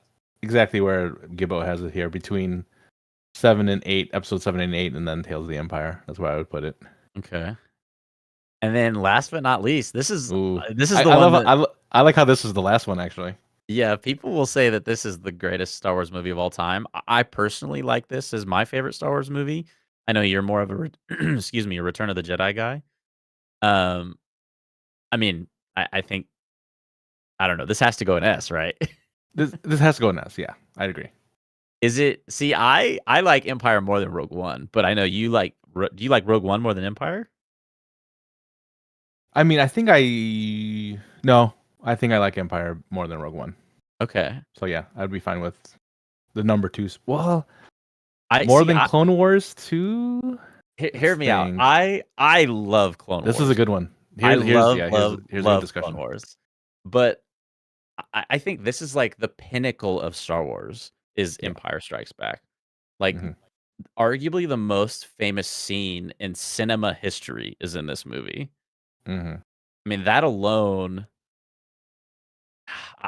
exactly where Gibbo has it here, between 7 and 8, episode 7 and 8, and then Tales of the Empire. That's where I would put it.
Okay. And then last but not least, this is
Ooh,
the
I
one
love
that
I like how this is the last one actually.
yeah, people will say that this is the greatest Star Wars movie of all time. I personally like this as my favorite Star Wars movie. I know you're more of a excuse me, a Return of the Jedi guy. Um, I mean, I think I don't know. This has to go in S, right?
This has to go in S. Yeah, I'd agree.
Is it? See, I like Empire more than Rogue One, but I know you like. Do you like Rogue One more than Empire?
I mean, I think I think I like Empire more than Rogue One.
Okay,
So yeah, I'd be fine with the number two. Well,
I
more
see.
than Clone Wars 2.
Hear
Let's
me out.
think.
I love Clone
This is a
Wars.
good one.
I
Here's
love
yeah,
love
here's a good
love Clone
discussion.
Wars, but I think this is like the pinnacle of Star Wars is
Yeah.
Empire Strikes Back. Like
Mhm.
arguably the most famous scene in cinema history is in this movie.
Mhm.
I mean, that alone,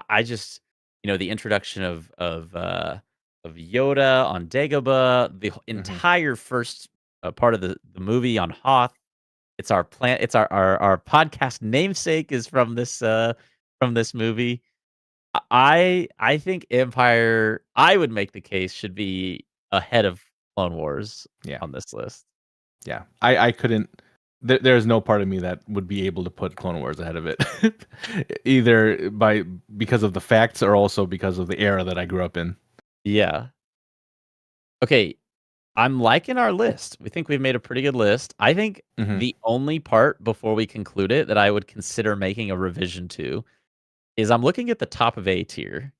I just the introduction of Yoda on Dagobah, the
Mhm.
entire first part of the movie on Hoth. It's our plan. It's our podcast namesake is from this movie. I think Empire. I would make the case should be ahead of Clone Wars
Yeah.
on this list.
Yeah. I couldn't there's no part of me that would be able to put Clone Wars ahead of it. Either because of the facts or also because of the era that I grew up in.
Yeah. Okay. I'm liking our list. We think we've made a pretty good list. I think
Mhm.
the only part before we conclude it that I would consider making a revision to is I'm looking at the top of A tier.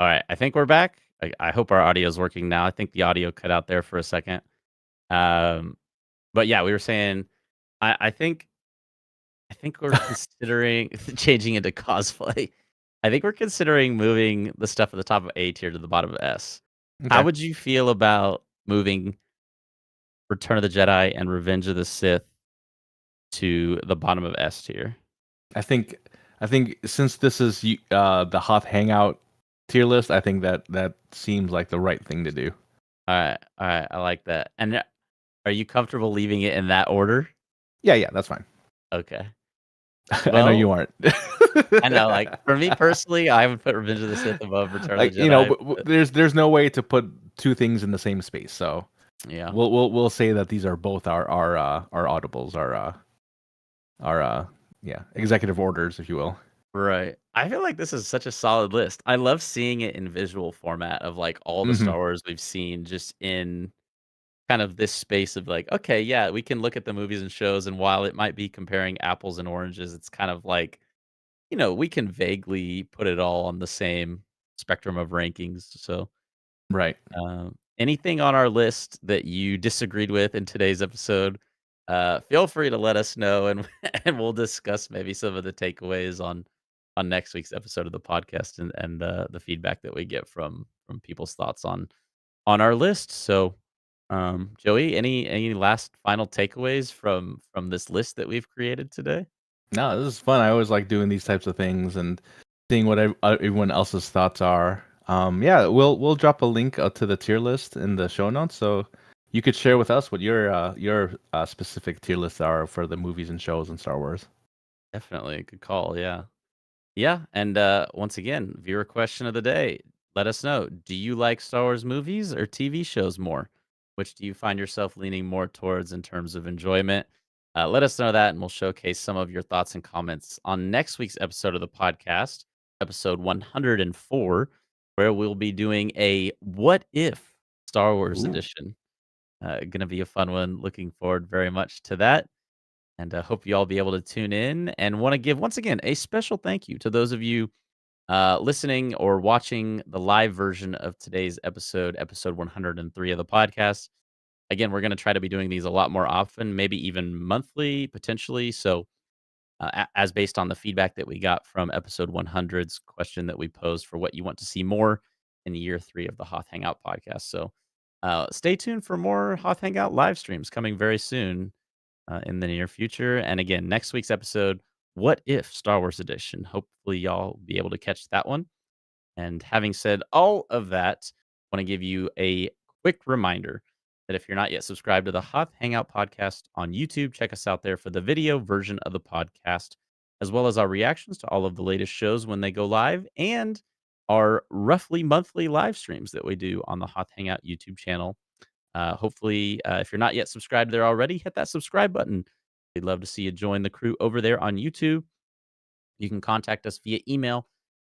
All right, I think we're back. I hope our audio is working now. I think the audio cut out there for a second. Um, but yeah, we were saying I think we're considering changing into cosplay. I think we're considering moving the stuff at the top of A tier to the bottom of S. How
Okay.
would you feel about moving Return of the Jedi and Revenge of the Sith to the bottom of S tier?
I think I think since this is the Hoth Hangout tier list, I think that seems like the right thing to do.
All right, I like that. And are you comfortable leaving it in that order?
Yeah, that's fine.
Okay.
I know you
Well,
aren't.
I know, like for me personally, I would put Revenge of the Sith above Return of
Like,
the Jedi. But
there's no way to put two things in the same space. So
yeah,
we'll say that these are both our audibles, our yeah, executive orders, if you will.
right. I feel like this is such a solid list. I love seeing it in visual format of like all the
Hmm.
Star Wars we've seen just in kind of this space of like, okay, yeah, we can look at the movies and shows, and while it might be comparing apples and oranges, it's kind of like, we can vaguely put it all on the same spectrum of rankings. So,
Right.
anything on our list that you disagreed with in today's episode, feel free to let us know, and and we'll discuss maybe some of the takeaways on next week's episode of the podcast, and the feedback that we get from people's thoughts on our list. So, Joey, any last final takeaways from this list that we've created today?
No, this is fun. I always like doing these types of things and seeing what everyone else's thoughts are. Yeah, we'll drop a link to the tier list in the show notes, so you could share with us what your specific tier lists are for the movies and shows in Star Wars.
Definitely, good call. Yeah. Yeah, and once again, viewer question of the day. Let us know. Do you like Star Wars movies or TV shows more? Which do you find yourself leaning more towards in terms of enjoyment? Let us know that, and we'll showcase some of your thoughts and comments on next week's episode of the podcast, episode 104, where we'll be doing a What If Star Wars
Ooh.
edition. Going to be a fun one. Looking forward very much to that. And hope you all be able to tune in, and want to give once again a special thank you to those of you listening or watching the live version of today's episode 103 of the podcast. Again, we're going to try to be doing these a lot more often, maybe even monthly, potentially. So, as based on the feedback that we got from episode 100's question that we posed for what you want to see more in year 3 of the Hoth Hangout podcast. So, stay tuned for more Hoth Hangout live streams coming very soon in the near future. And again, next week's episode, What If Star Wars Edition. Hopefully, y'all be able to catch that one. And having said all of that, I want to give you a quick reminder that if you're not yet subscribed to the Hoth Hangout podcast on YouTube, check us out there for the video version of the podcast, as well as our reactions to all of the latest shows when they go live and our roughly monthly live streams that we do on the Hoth Hangout YouTube channel. Hopefully, if you're not yet subscribed there already, hit that subscribe button. We'd love to see you join the crew over there on YouTube. You can contact us via email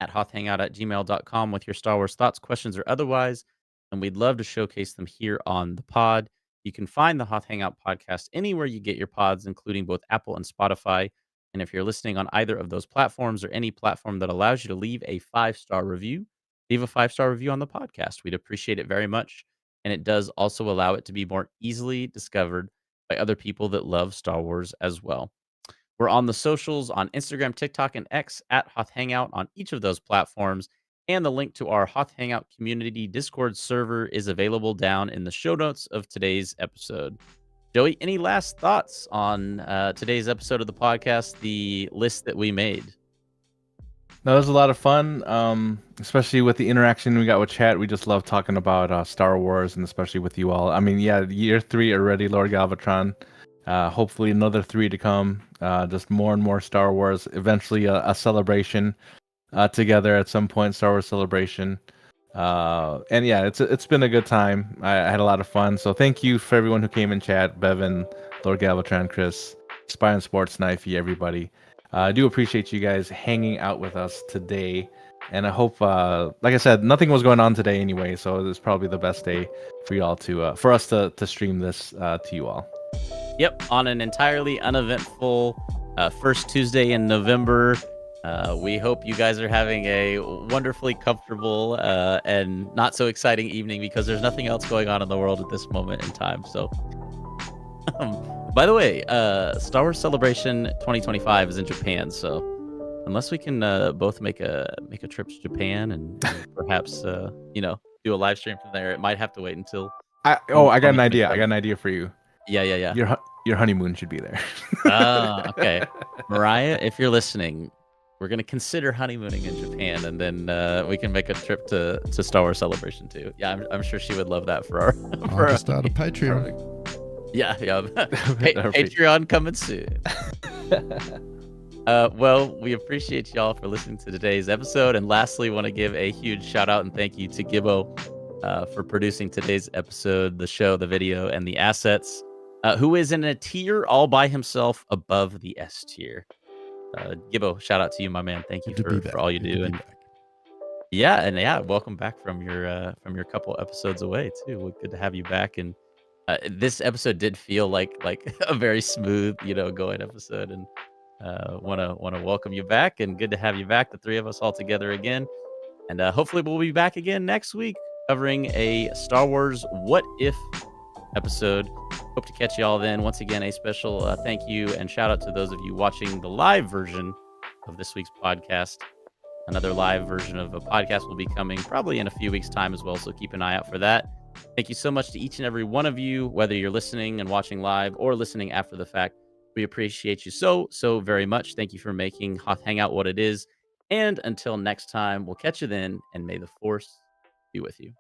at hothhangout@gmail.com with your Star Wars thoughts, questions, or otherwise, and we'd love to showcase them here on the pod. You can find the Hoth Hangout podcast anywhere you get your pods, including both Apple and Spotify. And if you're listening on either of those platforms or any platform that allows you to leave a 5-star review, leave a 5-star review on the podcast. We'd appreciate it very much. And it does also allow it to be more easily discovered by other people that love Star Wars as well. We're on the socials on Instagram, TikTok, and X at Hoth Hangout on each of those platforms. And the link to our Hoth Hangout community Discord server is available down in the show notes of today's episode. Joey, any last thoughts on today's episode of the podcast, the list that we made?
No, it was a lot of fun, especially with the interaction we got with chat. We just love talking about Star Wars, and especially with you all. I mean, yeah, year 3 already, Lord Galvatron. Hopefully another 3 to come. Just more and more Star Wars. Eventually a celebration together at some point, Star Wars celebration. And yeah, it's been a good time. I had a lot of fun. So thank you for everyone who came in chat. Bevan, Lord Galvatron, Chris, Spy and Sports, Knifey, everybody. I do appreciate you guys hanging out with us today. And I hope, like I said, nothing was going on today anyway. So it's probably the best day for y'all for us to stream this to you all.
Yep, on an entirely uneventful first Tuesday in November. We hope you guys are having a wonderfully comfortable and not so exciting evening, because there's nothing else going on in the world at this moment in time. So, by the way, Star Wars Celebration 2025 is in Japan. So, unless we can both make a trip to Japan and perhaps do a live stream from there, it might have to wait until.
I got an idea. I got an idea for you.
Yeah.
Your honeymoon should be there.
Okay. Mariah, if you're listening, we're going to consider honeymooning in Japan, and then we can make a trip to Star Wars Celebration too. Yeah, I'm sure she would love that for our.
I'll just start a Patreon.
Yeah. Patreon coming soon. Well, we appreciate y'all for listening to today's episode, and lastly, want to give a huge shout out and thank you to Gibbo for producing today's episode, the show, the video, and the assets. Who is in a tier all by himself above the S tier. Gibbo, shout out to you, my man. Thank you for all you do. And welcome back from your couple episodes away too. Well, good to have you back. And this episode did feel like a very smooth, going episode. And want to welcome you back, and good to have you back. The 3 of us all together again. And hopefully we'll be back again next week covering a Star Wars What If episode. Hope to catch you all then. Once again, a special thank you and shout out to those of you watching the live version of this week's podcast. Another live version of a podcast will be coming probably in a few weeks' time as well, so keep an eye out for that. Thank you so much to each and every one of you, whether you're listening and watching live or listening after the fact. We appreciate you so very much. Thank you for making Hoth Hangout what it is. And until next time, we'll catch you then, and may the Force be with you.